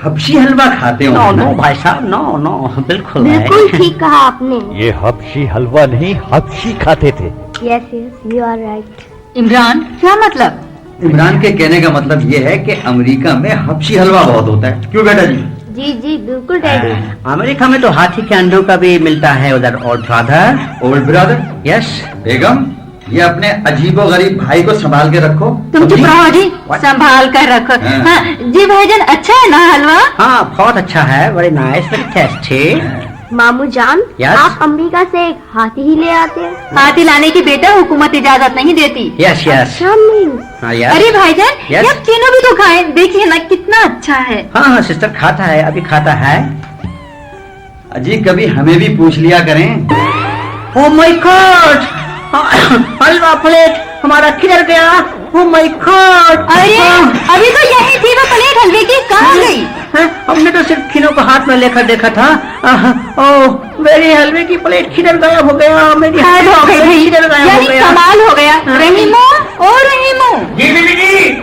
हबशी हलवा खाते हो?
नो भाई साहब, नो, बिल्कुल नहीं।
बिल्कुल ठीक कहा आपने।
ये हबशी हलवा नहीं, हबशी खाते थे।
Yes, you are right.
Imran, क्या मतलब?
इमरान के कहने का मतलब ये है कि अमेरिका में हबशी हलवा बहुत होता है। क्यों बेटा जी?
जी बिल्कुल डैडी।
अमेरिका में तो हाथी के अंडों का भी मिलता है उधर।
Old brother.
यस।
बेगम, ये अपने अजीबो गरीब भाई को संभाल के रखो।
तुम चुप रहो जी, संभाल कर रखो।
हाँ।
हाँ, जी भाईजान, अच्छा है ना हलवा?
हाँ, बहुत अच्छा है, वेरी नाइस, वेरी टेस्टी।
मामू जान,
Yes?
आप अमेरिका से एक हाथी ही ले आते हैं।
हाथी लाने की बेटा हुकूमत इजाजत नहीं देती।
यस।
अच्छा नहीं।
हाँ, यस।
अरे भाईजान,
Yes?
ये आप तीनों भी तो खाएं, देखिए ना कितना अच्छा है।
हाँ, सिस्टर खाता है, अभी खाता है।
अजी कभी हमें भी पूछ लिया करें।
Oh my God, halwa plate हमारा किधर गया? Oh my God.
अरे अभी तो यही थी वो प्लेट हलवे की, कहाँ गई?
हमने तो सिर्फ खिनों को हाथ में लेकर देखा था। ओह, मेरी हलवे की प्लेट किधर गायब हो गया? मेरी
हद हो गई भाई,
किधर गायब हो
यानी
गया?
कमाल हो गया। रहीमो, ओ रहीमो,
जी बीबी जी।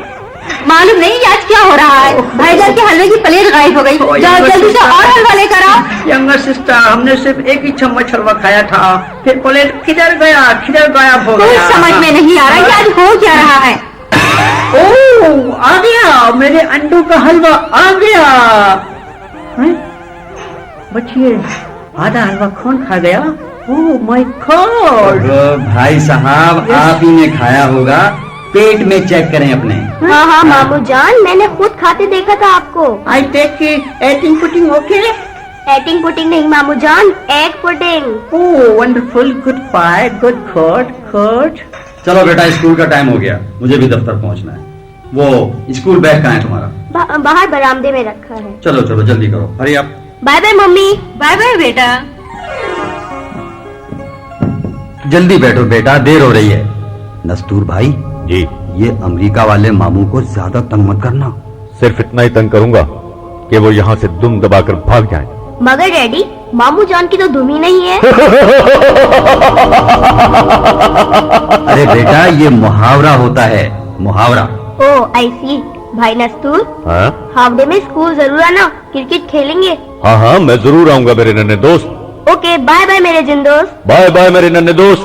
मालूम नहीं आज क्या हो रहा है। भाईजान के हलवे की प्लेट गायब हो गई। जाओ जल्दी से और हलवा लेकर आओ।
यंगर सिस्टर, हमने सिर्फ एक ही चम्मच हलवा खाया था, फिर प्लेट किधर गायब हो
कुछ
गया?
समझ में नहीं आ रहा ये आज हो क्या रहा है।
ओह, आ गया, मेरे अंडों का हलवा आ गया। हैं? बचिए, आधा हलवा कौन खा गया? Oh my God.
भाई साहब, आप ही ने खाया होगा, पेट में चेक करें अपने।
हाँ मामू जान, मैंने खुद खाते देखा था आपको।
I take eating pudding okay?
Eating pudding नहीं मामू जान, egg pudding.
Oh wonderful, good bye, good.
चलो बेटा, स्कूल का टाइम हो गया, मुझे भी दफ्तर पहुंचना है। वो स्कूल बैग कहाँ है तुम्हारा?
बाहर बरामदे में रखा है।
चलो जल्दी करो, hurry up.
Bye bye mummy.
Bye bye बेटा।
जल्दी बैठो बेटा, देर हो रही है। नस्तूर भाई
जी।
ये अमेरिका वाले मामू को ज्यादा तंग मत करना।
सिर्फ इतना ही तंग करूंगा कि वो यहाँ से दुम दबाकर भाग जाएं।
मगर डैडी, मामू जान की तो धुम ही नहीं है।
अरे बेटा, ये मुहावरा होता है, मुहावरा।
ओ आई सी। भाई नस्तूर,
हाँ?
हाफ डे में स्कूल जरूर आना, क्रिकेट खेलेंगे।
हाँ हाँ, मैं जरूर आऊंगा मेरे नन्हे दोस्त।
ओके, बाय बाय मेरे जिन दोस्त।
बाय बाय मेरे नन्हे दोस्त।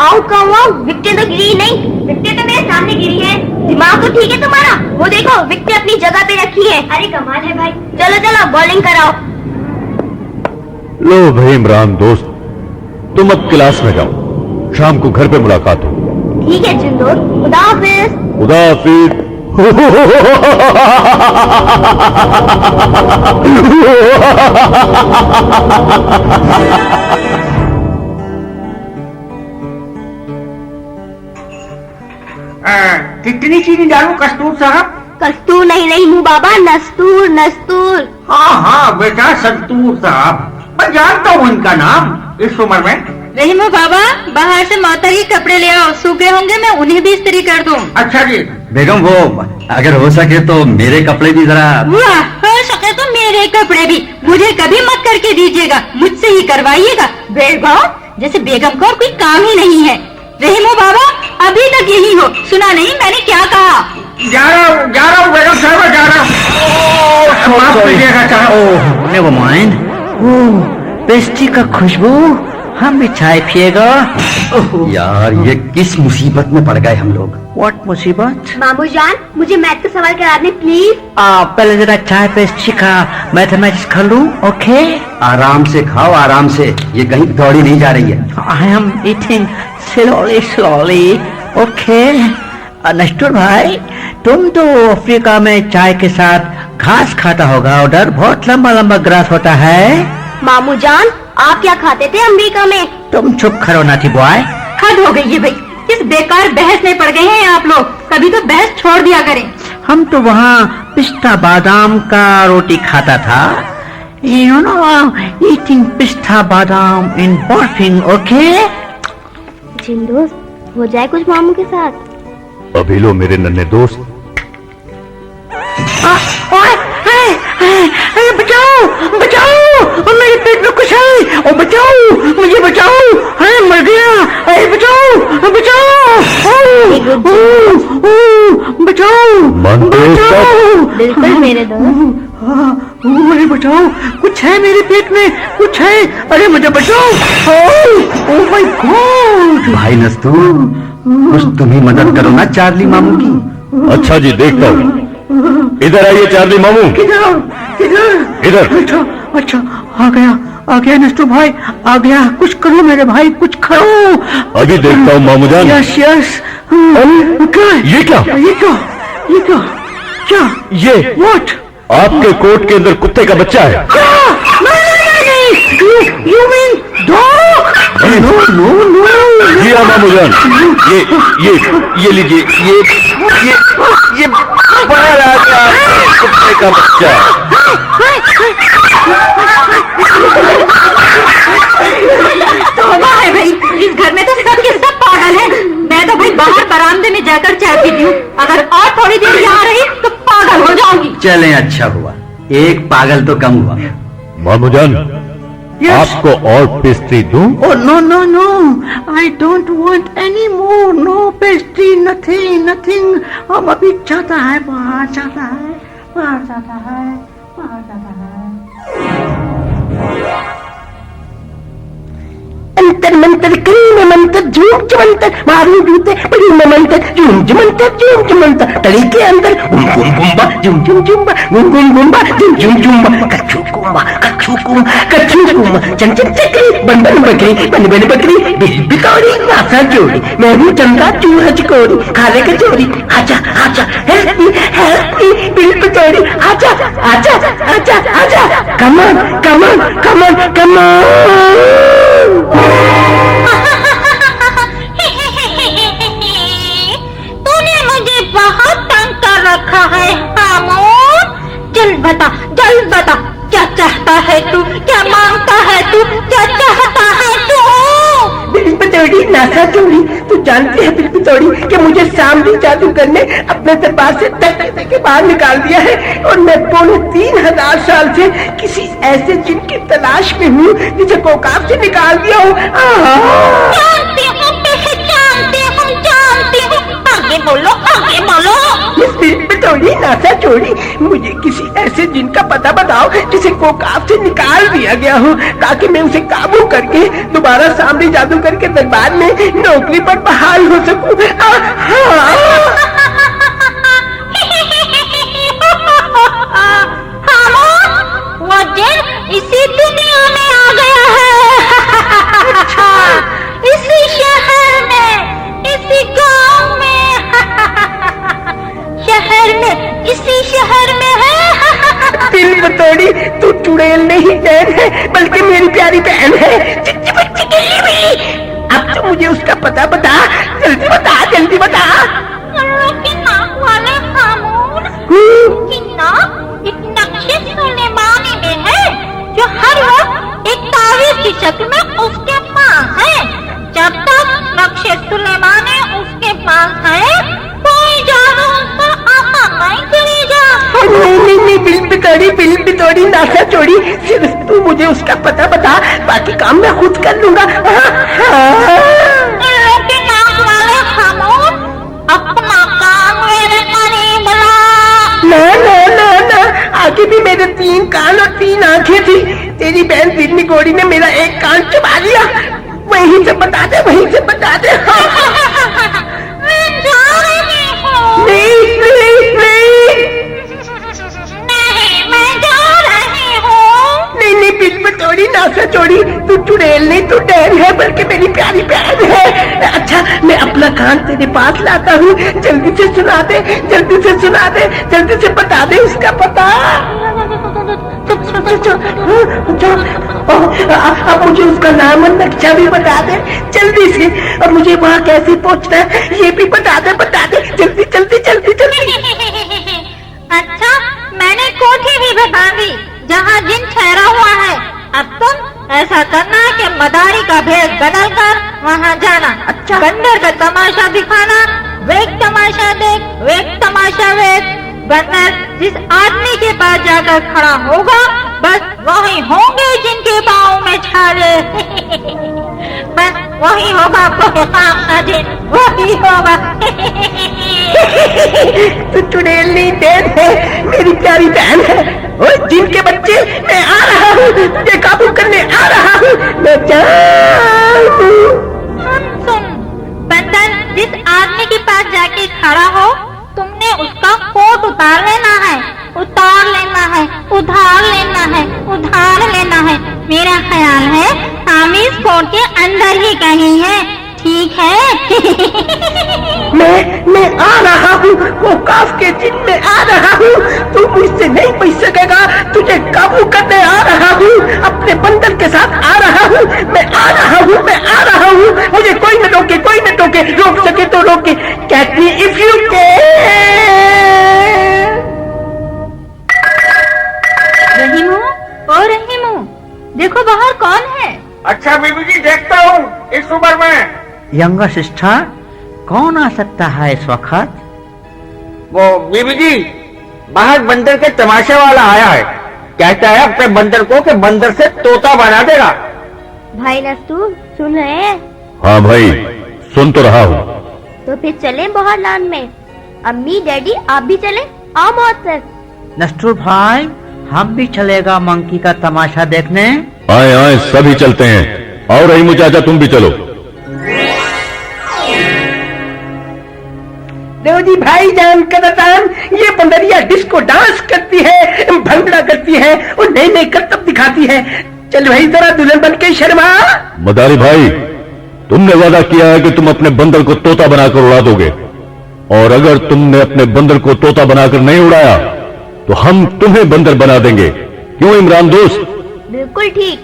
आओ कहो, विकेट तो गिरी नहीं, विकेट तो मेरे सामने गिरी है। दिमाग तो ठीक है तुम्हारा? वो देखो, विकेट अपनी जगह पे रखी है। अरे कमाल है भाई। चलो चलो बॉलिंग कराओ।
लो भाई इमरान दोस्त, तुम अब क्लास में जाओ, शाम को घर पे मुलाकात हो।
ठीक है जिन दोस्त, खुदा हाफिज।
खुदा हाफिज।
कितनी चीनी डालूं कस्तूर साहब?
कस्तूर नहीं नहीं मुँह बाबा, नस्तूर नस्तूर।
हाँ हाँ बेटा, संतूर साहब, मैं जानता हूँ इनका नाम इस उम्र में।
रहीमो बाबा, बाहर से माता के कपड़े ले आओ, सूखे होंगे, मैं उन्हें भी इस्त्री कर दूं।
अच्छा जी।
बेगम वो अगर हो सके तो मेरे कपड़े भी जरा।
वाह, हो सके तो मेरे कपड़े भी मुझे कभी मत करके दीजिएगा, मुझसे ही करवाइएगा। बेगम जैसे बेगम को और कोई काम ही नहीं है। रहीमो बाबा, अभी तक यही हो, सुना नहीं मैंने क्या कहा?
जा रहा हूँ बेगम साहब, जा रहा हूँ। माफ कीजिएगा साहब।
Never mind. पेस्ट्री का खुशबू, हम भी चाय पिएगा। यार ये किस मुसीबत में पड़ गए हम लोग।
व्हाट मुसीबत?
मामू जान, मुझे मैथ का सवाल करा दे प्लीज।
पहले जरा चाय पेस्ट्री का मैथमेटिक्स कर लूं। ओके,
आराम से खाओ, आराम से, ये कहीं दौड़ी नहीं जा रही है।
I am eating slowly slowly. Okay Nastur भाई, तुम तो अफ्रीका में चाय के साथ घास खाता होगा, उधर बहुत लंबा लंबा ग्रास होता है।
मामू जान, आप क्या खाते थे अमेरिका में?
तुम चुप करो नाटी बॉय।
हद हो गई है भाई, इस बेकार बहस में पड़ गए हैं आप लोग, कभी तो बहस छोड़ दिया करें।
हम तो वहाँ पिस्ता बादाम का रोटी खाता था। You know, eating पिस्ता बादाम in barfing, okay?
जिन दोस्त, हो जाए कुछ मामू के साथ।
अभी लो मेरे नन्हे दोस्त।
बचाओ बचाओ, मेरे पेट में कुछ है। ओ बचाओ, मुझे बचाओ, मर गया। अरे बचाओ बचाओ, बचाओ।
बिल्कुल मेरे दोस्त।
मुझे बचाओ, कुछ है मेरे पेट में, कुछ है। अरे मुझे बचाओ। Oh my God.
भाई नस्तूर, कुछ तुम ही मदद करो ना चार्ली मामू की।
अच्छा जी, देखता हूँ। इधर आइए चार्ली मामू।
किधर किधर?
इधर।
अच्छा आ गया नस्तूर भाई, आ गया। कुछ करो मेरे भाई, कुछ करो।
अभी देखता हूँ मामू जान।
Yes yes.
ये क्या?
क्या?
ये
व्हाट?
आपके कोट के अंदर कुत्ते का बच्चा है।
You mean dog? No.
जी हाँ मामू जान, ये लीजिए, ये बाहर आ गया कुत्ते का बच्चा।
तौबा है भाई, इस घर में तो सब के सब पागल हैं। मैं तो भाई बाहर बरामदे में जाकर चाय पीती हूँ, अगर और थोड़ी देर यहाँ रही तो पागल हो जाऊंगी।
चले, अच्छा हुआ, एक पागल तो कम हुआ।
मामू जान, आपको और पेस्ट्री दूं?
Oh no. I don't want any more. No pastry, nothing. हम अभी जाता है, बाहर जाता है।
अंतर मंतर करीम मंतर झूम मंतर मारू जूते बड़ी मंतर झूम मंतर तली के अंदर गुम गुम्बा झुम झुम्बा गुम गुम्बा झुम झुम्बा कच्छू कुम्बा चन चकरी बन बकरी बिल बिकौड़ी नासा जोड़ी मैं हूँ चंदा चूहा चकोरी खाले कचोरी आजा हैप्पी बिल बिकौड़ी आजा कम
तूने मुझे बहुत तंग कर रखा है हामूद। जल्द बता क्या चाहता है तू, क्या मांगता है तू, क्या चाहता है तू?
बिल बितौड़ी नासा चोरी, तू जानती है बिल बितौड़ी कि मुझे सामने जादू करने अपने दरबार से तक के बाहर निकाल दिया है और मैं 3,500 साल से किसी ऐसे जिन की तलाश में हूँ जिसे कोकाब से निकाल दिया हूँ।
जानती हूँ
बोलो, आगे बोलो।
इस फिल्म में थोड़ी नासा छोड़ी, मुझे किसी ऐसे जिन का पता बताओ जिसे कोकाब से निकाल दिया गया हो, ताकि मैं उसे काबू करके दोबारा सामने जादूगर के दरबार में नौकरी पर बहाल हो सकूं।
वो जिन इसी दुनिया में आ गया है। इसी शहर में, इसी गांव में, शहर में, इसी शहर में है।
दिल बतौड़ी, तू चुड़ैल नहीं बहन है, बल्कि मेरी प्यारी बहन है। चिट्टी बच्ची गिल्ली बिल्ली, अब तो मुझे उसका पता बता, जल्दी बता, जल्दी बता।
के नाक वाले खामोश की नाक एक नक्शे सुलेमानी में है, जो हर वक्त एक तावीज की शक्ल में उसके पास है। जब तक नक्शे सुलेमानी उसके पास है, कोई जादू उस पर आसान नहीं करेगा।
नहीं, बिल बितौड़ी नासा छोड़ी, सिर्फ तू मुझे उसका पता बता, बाकी काम मैं खुद कर लूंगा।
के नाक वाले खामोश, अपना काम मेरे करीब ला।
ना, आगे भी मेरे 3 कान और 3 आंखें थी। तेरी बहन बिल्ली घोड़ी ने मेरा एक कान चबा लिया। वहीं से बता दे, वहीं से बता दे।
मैं जा रही हूँ। नहीं, मैं जा रही हूँ।
नहीं, बिल बतौड़ी नासा छोड़ी, तू चुड़ैल नहीं, तू डैन है, बल्कि मेरी प्यारी बहन है। अच्छा, मैं अपना कान तेरे पास लाता हूँ, जल्दी से सुना दे, जल्दी से सुना दे, जल्दी से बता दे उसका पता। अब मुझे उसका नाम और नक्शा भी बता दे जल्दी से, और मुझे वहाँ कैसे पहुँचना है ये भी बता दे, जल्दी जल्दी जल्दी जल्दी।
अच्छा, मैंने कोठी भी बता दी जहाँ जिन ठहरा हुआ है। अब तुम ऐसा करना कि मदारी का भेद बदल कर वहाँ जाना।
अच्छा।
बंदर का तमाशा दिखाना, वेग तमाशा देख, वेग तमाशा वेग। बंदर जिस आदमी के पास जाकर खड़ा होगा, बस वही होंगे जिनके पाँव में छाले। बस वही होगा कोई काम का जिन, वही होगा।
तू चुड़ैल नहीं, डैन है, मेरी प्यारी बहन है। ओए जिनके बच्चे, मैं आ रहा हूँ, तुझे काबू करने आ रहा हूँ, मैं
सुन, बंदर जिस आदमी के पास जाके खड़ा हो, तुमने उसका कोट उतार लेना है, उतार लेना है, उधार लेना है, उधार लेना है। मेरा ख्याल है तामीज कोट के अंदर ही कहीं है, ठीक है?
मैं आ रहा हूँ, वो काफ के जिन में आ रहा हूँ, तू मुझसे नहीं बच सकेगा, तुझे काबू करने आ रहा हूँ, अपने बंदर के साथ आ रहा हूँ, मैं आ रहा हूँ, मैं आ रहा हूँ, मुझे कोई न रोके, कोई न टोके, रोक सके तो रोके। कैच मी इफ यू
रहीमू, ओ रहीमू, देखो बाहर कौन है?
अच्छा बीबी जी, देखता हूँ इस उम्र में।
यंगर सिस्टर, कौन आ सकता है इस वक्त?
वो बीबी जी, बाहर बंदर के तमाशे वाला आया है, कहता है अपने बंदर को कि बंदर से तोता बना देगा।
भाई नस्तूर, सुन रहे हैं?
हाँ भाई, सुन तो रहा हूँ।
तो फिर चलें बाहर लान में। अम्मी डैडी आप भी चलें, आओ मोहतर।
नस्तूर भाई, हम भी चलेगा मंकी का तमाशा देखने।
आए आए सभी चलते हैं, और रहीमू चाचा तुम भी चलो।
देव जी भाईजान कदरदान, ये बंदरिया डिस्को डांस करती है, भंगड़ा करती है और नए नए करतब दिखाती है। चल भाई जरा दुल्हन बन के शर्मा।
मदारी भाई, तुमने वादा किया है कि तुम अपने बंदर को तोता बनाकर उड़ा दोगे, और अगर तुमने अपने बंदर को तोता बनाकर नहीं उड़ाया तो हम तुम्हें बंदर बना देंगे। क्यों इमरान दोस्त?
बिल्कुल ठीक।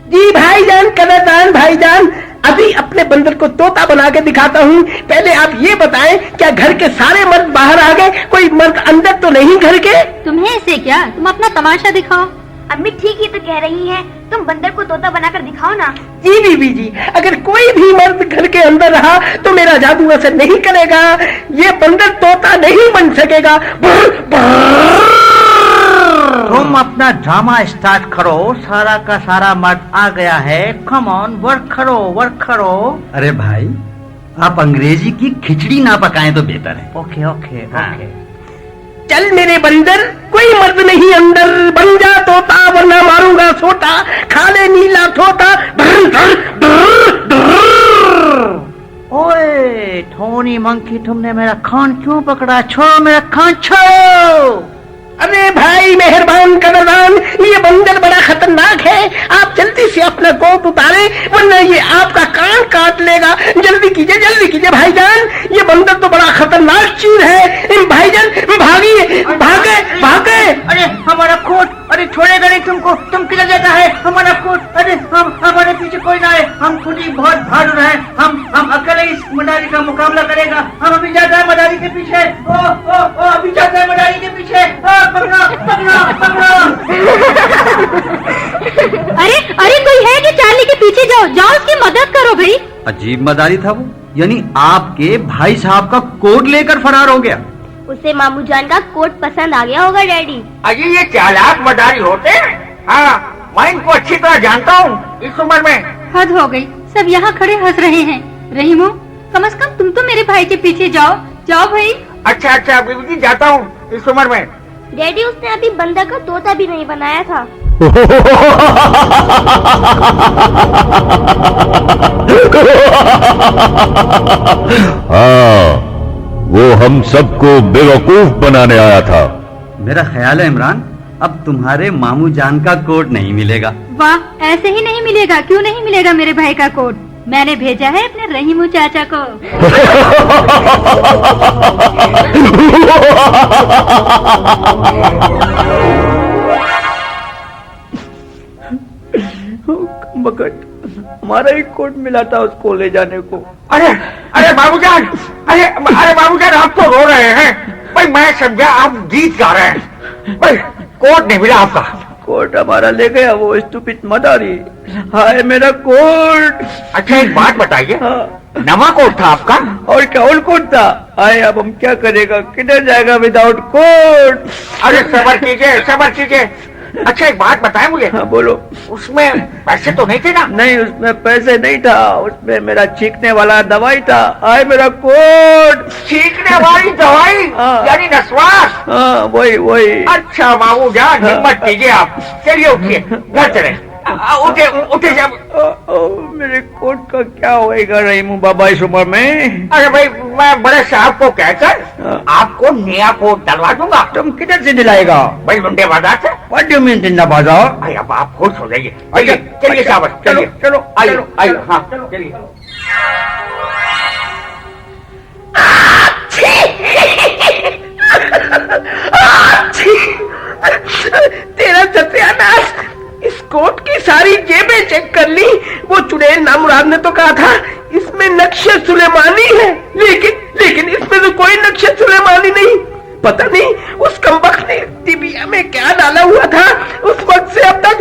जी भाईजान कदरदान भाईजान, अभी अपने बंदर को तोता बना के दिखाता हूँ। पहले आप ये बताएं, क्या घर के सारे मर्द बाहर आ गए? कोई मर्द अंदर तो नहीं घर के?
तुम्हें इसे क्या, तुम अपना तमाशा दिखाओ।
अम्मी ठीक ही तो कह रही हैं, तुम बंदर को तोता बनाकर दिखाओ ना।
जी बीबी जी, अगर कोई भी मर्द घर के अंदर रहा तो मेरा जादू असर नहीं करेगा, ये बंदर तोता नहीं बन सकेगा। तुम अपना ड्रामा स्टार्ट करो, सारा का सारा मर्द आ गया है, कम ऑन वर्क करो वर्क करो।
अरे भाई, आप अंग्रेजी की खिचड़ी ना पकाएं तो बेहतर है।
ओके ओके
हाँ।
ओके।
चल मेरे बंदर, कोई मर्द नहीं अंदर, बन जा तोता वरना मारूंगा सोटा, खा ले नीला तोता।
ओए टोनी मंकी, तुमने मेरा कान क्यों पकड़ा? छोड़ो मेरा कान, छोड़ो।
अरे भाई मेहरबान कदरदान, ये बंदर बड़ा खतरनाक है, आप जल्दी से अपना कोट उतारे वरना ये आपका कान काट लेगा। जल्दी कीजिए भाईजान, ये बंदर तो बड़ा खतरनाक चीज है। भाईजान भागिए, भागे भागे।
अरे हमारा कोट, अरे छोड़ेगा नहीं तुमको, तुम किधर जाता है? हमारा कोट, अरे हम हमारे पीछे कोई ना है, हम खुद ही बहुत भाग रहे हैं, हम अकेले इस मदारी का मुकाबला करेगा। हम अभी जाता है मदारी के पीछे। ओ अभी जाता है मदारी के पीछे। पकड़ो पकड़ो पकड़ो।
अरे कोई है कि चार्ली के पीछे जाओ उसकी मदद करो भाई।
अजीब मदारी था वो, यानी आपके भाई साहब का कोट लेकर फरार हो गया।
उसे मामू जान का कोट पसंद आ गया होगा डैडी।
अजी ये चालाक मदारी होते हैं। हाँ, मैं इनको अच्छी तरह जानता हूँ इस उम्र में।
हद हो गई, सब यहाँ खड़े हंस रहे हैं। रहीमो, कम से कम तुम तो मेरे भाई के पीछे जाओ भाई।
अच्छा बीबी जी, जाता हूँ इस उम्र में।
डैडी उसने अभी बंदर का तोता भी नहीं बनाया था।
हाँ, वो हम सबको बेवकूफ बनाने आया था।
मेरा ख्याल है इमरान, अब तुम्हारे मामू जान का कोट नहीं मिलेगा।
वाह, ऐसे ही नहीं मिलेगा। क्यों नहीं मिलेगा मेरे भाई का कोट? मैंने भेजा है अपने रहीमू चाचा को।
मगट, हमारा ही कोट मिला था उसको ले जाने को।
अरे बाबूजान, अरे बाबूजान, आप तो रो रहे हैं भाई। मैं समझा आप गीत गा रहे हैं भाई। कोट नहीं मिला आपका।
कोट हमारा ले गया वो स्टूपिड मदारी। हाय मेरा कोट।
अच्छा एक बात बताइए,
हाँ।
नवा कोट था आपका?
और क्या ओल्ड कोट था? आए अब हम क्या करेगा, किधर जाएगा विदाउट कोट?
अरे सबर कीजिए। अच्छा एक बात बताएं मुझे।
हाँ बोलो।
उसमें पैसे तो नहीं थे ना?
नहीं, उसमें पैसे नहीं था, उसमें मेरा छींकने वाला दवाई था। आए मेरा कोट।
छींकने वाली दवाई?
हाँ।
यानी नसवास?
हाँ वही।
अच्छा बाबूजान, हिम्मत कीजिए आप। चलिए उठिए, घर चले। उठे जब।
मेरे कोट का क्या होएगा रहीमू बाबा इस उम्र में?
अरे भाई, मैं बड़े साहब को कहकर आपको नया कोट डलवा दूंगा।
तुम किधर से दिलाएगा?
भाई लुंडे बाजार से।
What do you mean जिंदा बाजार?
भाई अब आप खुश हो जाइए। चलिए साहब,
चलो
आइए। हाँ चलिए।
तेरा सत्यानाश, इस कोट की सारी जेबें चेक कर ली। वो चुड़ैल नामुराद ने तो कहा था इसमें नक्शे सुलेमानी है, लेकिन इसमें तो कोई नक्शे सुलेमानी नहीं। पता नहीं उस कमबख्त ने टिबिया में क्या डाला हुआ था। उस वक्त से अब तक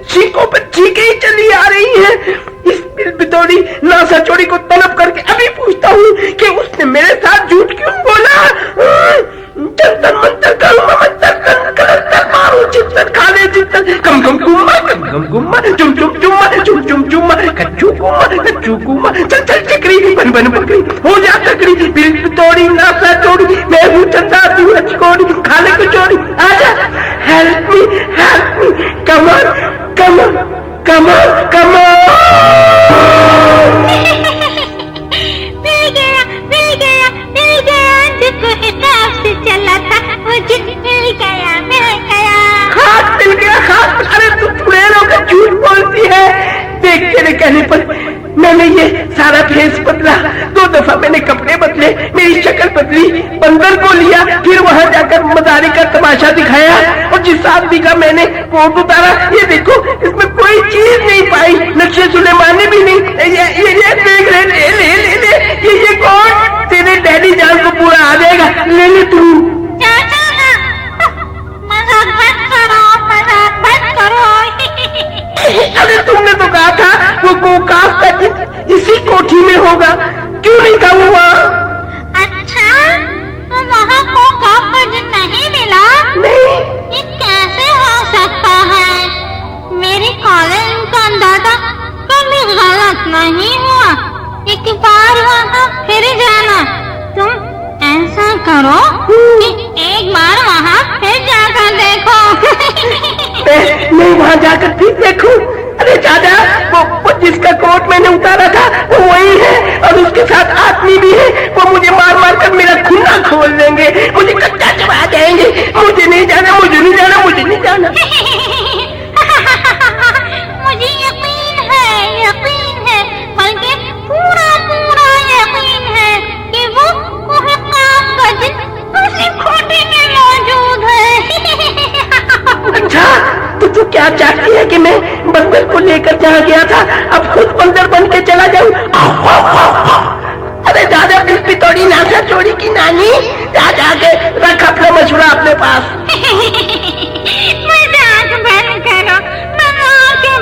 छींकों पर छींकें ही चली आ रही है। इस बितौड़ी नासाचोड़ी को तलब करके अभी पूछता हूँ कि उसने मेरे साथ झूठ क्यों बोला। जंतर मंतर करूंगा, मंतर मारू चित्तर खाले चित्तर कम गुम्मा चुम चुम्मा कच्चू कुम्मा चल चिकरी बन बकरी हो जा तकरी। बिल तोड़ी नासा तोड़ी, मैं हूँ चंदा तू हचकोड़ी, खाले को चोरी। आजा, हेल्प मी कम ऑन।
मिल गया जिसको हिसाब से चला था वो जिस मिल गया।
हाथ मिल गया। अरे तू चुड़ैलों का झूठ बोलती है। देख तेरे कहने पर मैंने ये सारा फेस बदला। 2 दफा मैंने कपड़े बदले, मेरी शक्ल बदली, बंदर को लिया, फिर वहां जाकर मदारी का तमाशा दिखाया। और जिस आदमी का मैंने कोट उतारा, ये देखो इसमें कोई चीज नहीं पाई, नक्शे सुलेमानी भी नहीं। ये देख ले ये कोट तेरे डैडी जान को पूरा आ जाएगा। ले तू।
मजाक करो।
अरे तुमने तो कहा था वो गोकाक का जिन इसी कोठी में होगा, क्यों नहीं था वो वहाँ?
अच्छा, तो वहाँ गोकाक का जिन नहीं मिला?
नहीं।
ये कैसे हो सकता है? मेरी कॉलेज का अंदाजा कभी
नहीं हुआ, एक बार वहाँ फिर जाना। तुम ऐसा करो कि एक बार वहाँ फिर जाकर देखो।
मैं वहाँ जाकर फिर देखूं? अरे दादा, वो जिसका कोट मैंने उतारा था वो वही है, और उसके साथ आदमी भी है। वो मुझे मार मार कर मेरा खुन्ना खोल देंगे, मुझे कच्चा चबा देंगे। मुझे नहीं जाना, मुझे नहीं जाना, मुझे नहीं जाना।
मुझे यकीन है, बल्कि पूरा पूरा यकीन है कि वो काफ का जिन उसी खोटे में मौजूद है।
अच्छा, तो तू क्या चाहती है कि मैं बंदर को लेकर जहाँ गया था अब खुद बंदर बन के चला जाऊँ? अरे दादा, बिल पितौड़ी नासा चोरी की नानी, जा जाके रख अपना मशवरा अपने पास।
मजाक बंद करो,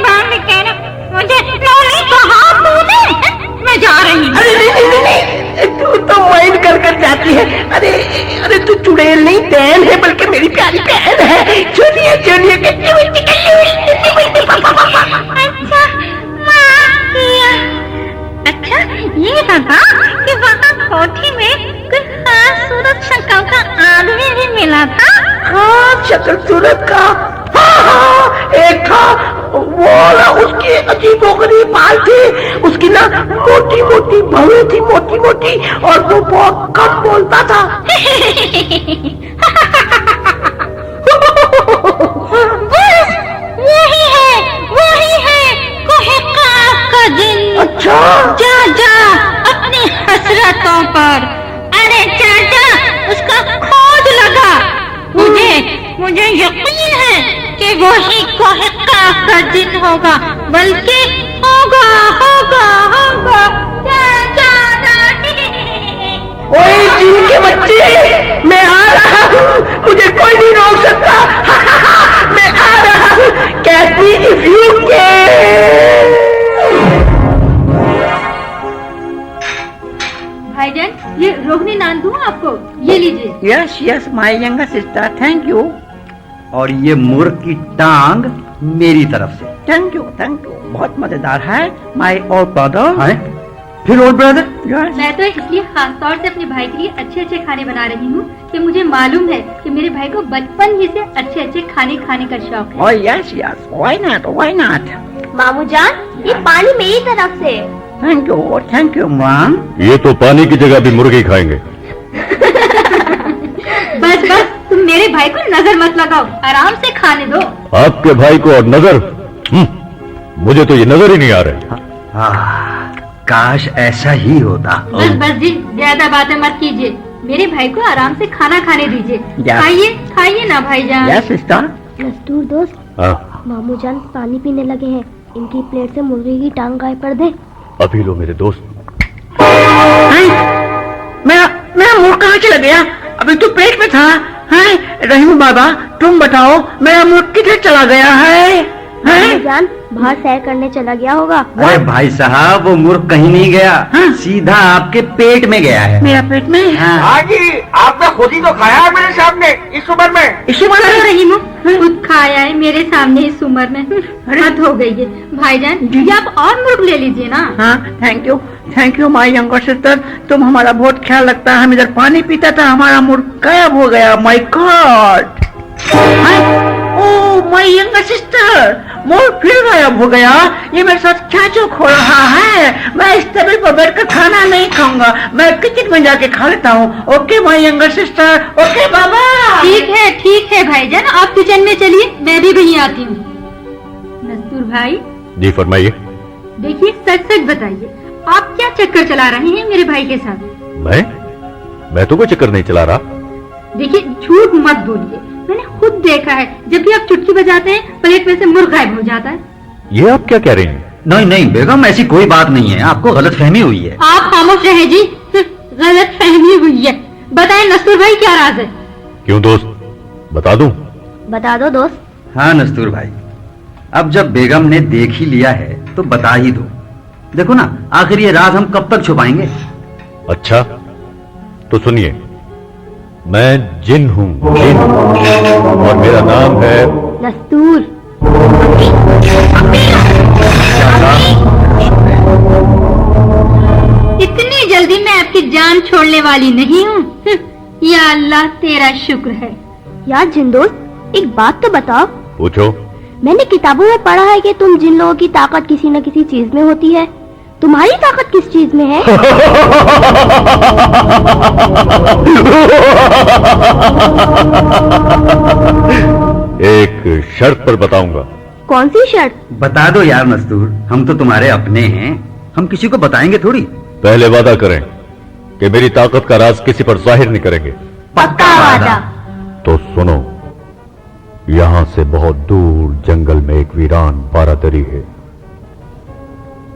बंद करो। मुझे नहीं कहा तूने, मैं जा रही हूँ।
अरे नहीं, तू तो माइंड कर जाती है। अरे तू चुड़ैल नहीं, दैन है, बल्कि मेरी प्यारी बहन है। चलिए
अच्छा, अच्छा, ये बता कि वहाँ कोठी में कोई खास सूरत शक्ल का आदमी भी मिला था?
हाँ, शक्ल सूरत का, हाँ, एक था। वो ना, उसकी अजीबोगरीब बाल थी, उसकी ना मोटी मोटी भवें थी, मोटी मोटी, और वो बहुत कम बोलता था।
वही है कोहे काफ का जिन।
अच्छा,
जा अपनी हसरतों पर। अरे चाचा, उसका खोज लगा। मुझे यकीन है कि वही कोहे काफ का जिन होगा, बल्कि होगा।
ओए जिन के बच्चे, मैं आ रहा हूँ, मुझे कोई नहीं रोक सकता। मैं आ रहा हूँ, कैसी इफ यू कैन।
भाईजान, ये रोहनी नान दूं आपको, ये लीजिए।
Yes my younger sister, thank you.
और ये मुर्ग की टांग मेरी तरफ से।
थैंक यू, बहुत मजेदार है माय ओल्ड ब्रदर।
है फिर ओल्ड ब्रदर?
यस,
मैं तो इसलिए खास तौर से अपने भाई के लिए अच्छे अच्छे खाने बना रही हूँ कि मुझे मालूम है कि मेरे भाई को बचपन ही से अच्छे अच्छे खाने खाने का शौक है।
Oh yes, why not.
मामू जान, ये पानी मेरी तरफ से।
Thank you ma'am.
ये तो पानी की जगह भी मुर्गी खाएंगे।
बस तुम मेरे भाई को नजर मत लगाओ, आराम से खाने दो।
आपके भाई को और नजर? मुझे तो ये नजर ही नहीं आ रहे।
काश ऐसा ही होता।
बस जी, ज्यादा बातें मत कीजिए। मेरे भाई को आराम से खाना खाने दीजिए।
Yes.
खाइए ना भाईजान।
Yes sister.
नस्तूर दोस्त, मामू जान पानी पीने लगे हैं, इनकी प्लेट से मुर्गी की टांग गायब कर दे।
अभी लो मेरे दोस्त।
मेरा मुंह कहाँ चला गया? अभी तो पेट में था। रहीम बाबा, तुम बताओ मेरा मुंह किधर चला गया है?
मामू जान बाहर सैर करने चला गया होगा।
अरे भाई साहब, वो मुर्ग कहीं नहीं गया, सीधा आपके पेट में गया है।
मेरा पेट में?
हाँ जी, आपने खुद ही तो खाया है मेरे सामने इस उम्र में।
इसी बार
रहीम खुद खाया है मेरे सामने इस उम्र में। हद हो गई है भाईजान, ये आप और मुर्ग ले लीजिए ना।
हाँ, thank you my younger sister, तुम हमारा बहुत ख्याल रखता है। हम इधर पानी पीता था, हमारा मुर्ग गायब हो गया। My God, oh my younger sister, मुर्ग फिर गायब हो गया। ये मेरे साथ क्या चूक हो रहा है? मैं इस टेबल पर बैठकर खाना नहीं खाऊंगा, मैं किचन में जाके खा लेता हूँ। Okay my younger sister, okay बाबा।
ठीक है भाईजान, आप किचन में चलिए, मैं भी वहीं आती हूँ। नस्तूर भाई,
जी फरमाइए।
देखिए, सच बताइए, आप क्या चक्कर चला रहे हैं मेरे भाई के साथ?
मैं तो कोई चक्कर नहीं चला रहा।
देखिए, झूठ मत बोलिए, मैंने खुद देखा है, जब भी आप चुटकी बजाते हैं प्लेट में से मुर्ग गायब हो जाता है।
ये आप क्या कह रही हैं?
नहीं बेगम, ऐसी कोई बात नहीं है, आपको गलत फहमी हुई है।
आप खामोश रहे जी, गलत फहमी हुई है। बताएं नस्तूर भाई, क्या राज है?
क्यों दोस्त, बता दूं?
बता दो दोस्त।
हाँ नस्तूर भाई, अब जब बेगम ने देख ही लिया है तो बता ही दो। देखो ना, आखिर ये राज हम कब तक छुपाएंगे?
अच्छा तो सुनिए, मैं जिन हूँ, जिन, और मेरा नाम है
नस्तूर।
छोड़ने वाली नहीं हूँ। या अल्लाह तेरा शुक्र है।
यार जिन दोस्त, एक बात तो बताओ।
पूछो।
मैंने किताबों में पढ़ा है कि तुम जिन लोगों की ताकत किसी न किसी चीज में होती है। तुम्हारी ताकत किस चीज में है?
एक शर्त पर बताऊंगा।
कौन सी शर्त?
बता दो यार नस्तूर, हम तो तुम्हारे अपने हैं, हम किसी को बताएंगे थोड़ी।
पहले वादा करें कि मेरी ताकत का राज किसी पर जाहिर नहीं करेंगे।
पक्का वादा।
तो सुनो, यहां से बहुत दूर जंगल में एक वीरान बारादरी है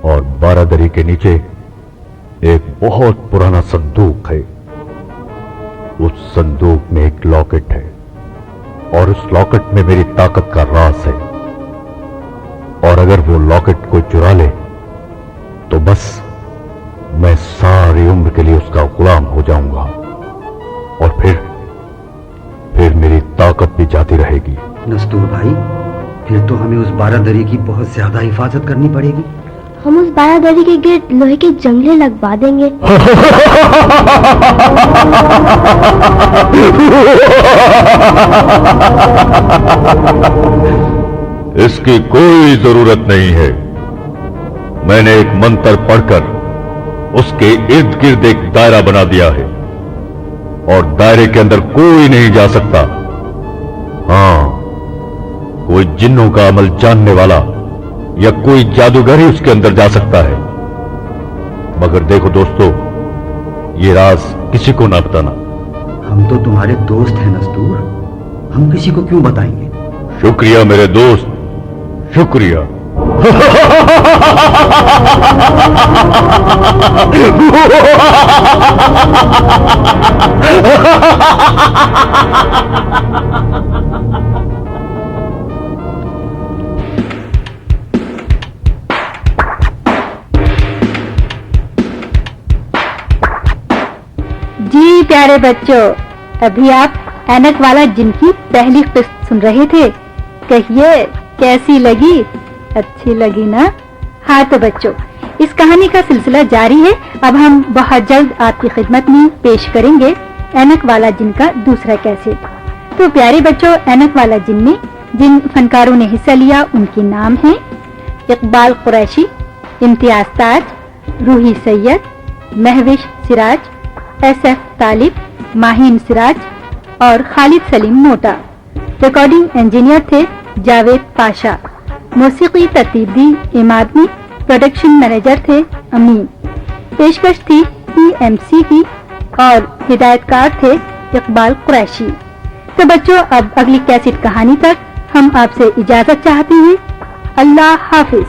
और बारादरी के नीचे एक बहुत पुराना संदूक है। उस संदूक में एक लॉकेट है और उस लॉकेट में मेरी ताकत का राज है। और अगर वो लॉकेट को चुरा ले तो बस मैं सारी उम्र के लिए उसका गुलाम हो जाऊंगा और फिर मेरी ताकत भी जाती रहेगी।
नस्तूर भाई, फिर तो हमें उस बारादरी की बहुत ज्यादा हिफाजत करनी पड़ेगी।
हम उस बारादरी के गिर्द लोहे के जंगले लगवा देंगे।
इसकी कोई जरूरत नहीं है। मैंने एक मंत्र पढ़कर उसके इर्द गिर्द एक दायरा बना दिया है और दायरे के अंदर कोई नहीं जा सकता। हां, कोई जिन्नों का अमल जानने वाला या कोई जादूगर ही उसके अंदर जा सकता है। मगर देखो दोस्तों, ये राज किसी को ना बताना।
हम तो तुम्हारे दोस्त हैं नस्तूर, हम किसी को क्यों बताएंगे?
शुक्रिया मेरे दोस्त, शुक्रिया।
जी प्यारे बच्चों, अभी आप ऐनक वाला जिन की पहली किस्त सुन रहे थे। कहिए कैसी लगी? अच्छी लगी ना? हाँ तो बच्चों, इस कहानी का सिलसिला जारी है। अब हम बहुत जल्द आपकी खिदमत में पेश करेंगे ऐनक वाला जिन का दूसरा कैसेट। तो प्यारे बच्चों, ऐनक वाला जिन में जिन फनकारों ने हिस्सा लिया उनके नाम हैं इकबाल कुरैशी, इम्तियाज ताज, रूही सैयद, महविश सिराज, SF तालिब, माहिन सिराज और खालिद सलीम मोटा। रिकॉर्डिंग इंजीनियर थे जावेद पाशा। मौसीकी तरतीब दी इमादनी। प्रोडक्शन मैनेजर थे अमीन। पेशकश थी PMC की और हिदायतकार थे इकबाल कुरैशी। तो बच्चों, अब अगली कैसेट कहानी तक हम आपसे इजाजत चाहते हैं। अल्लाह हाफिज।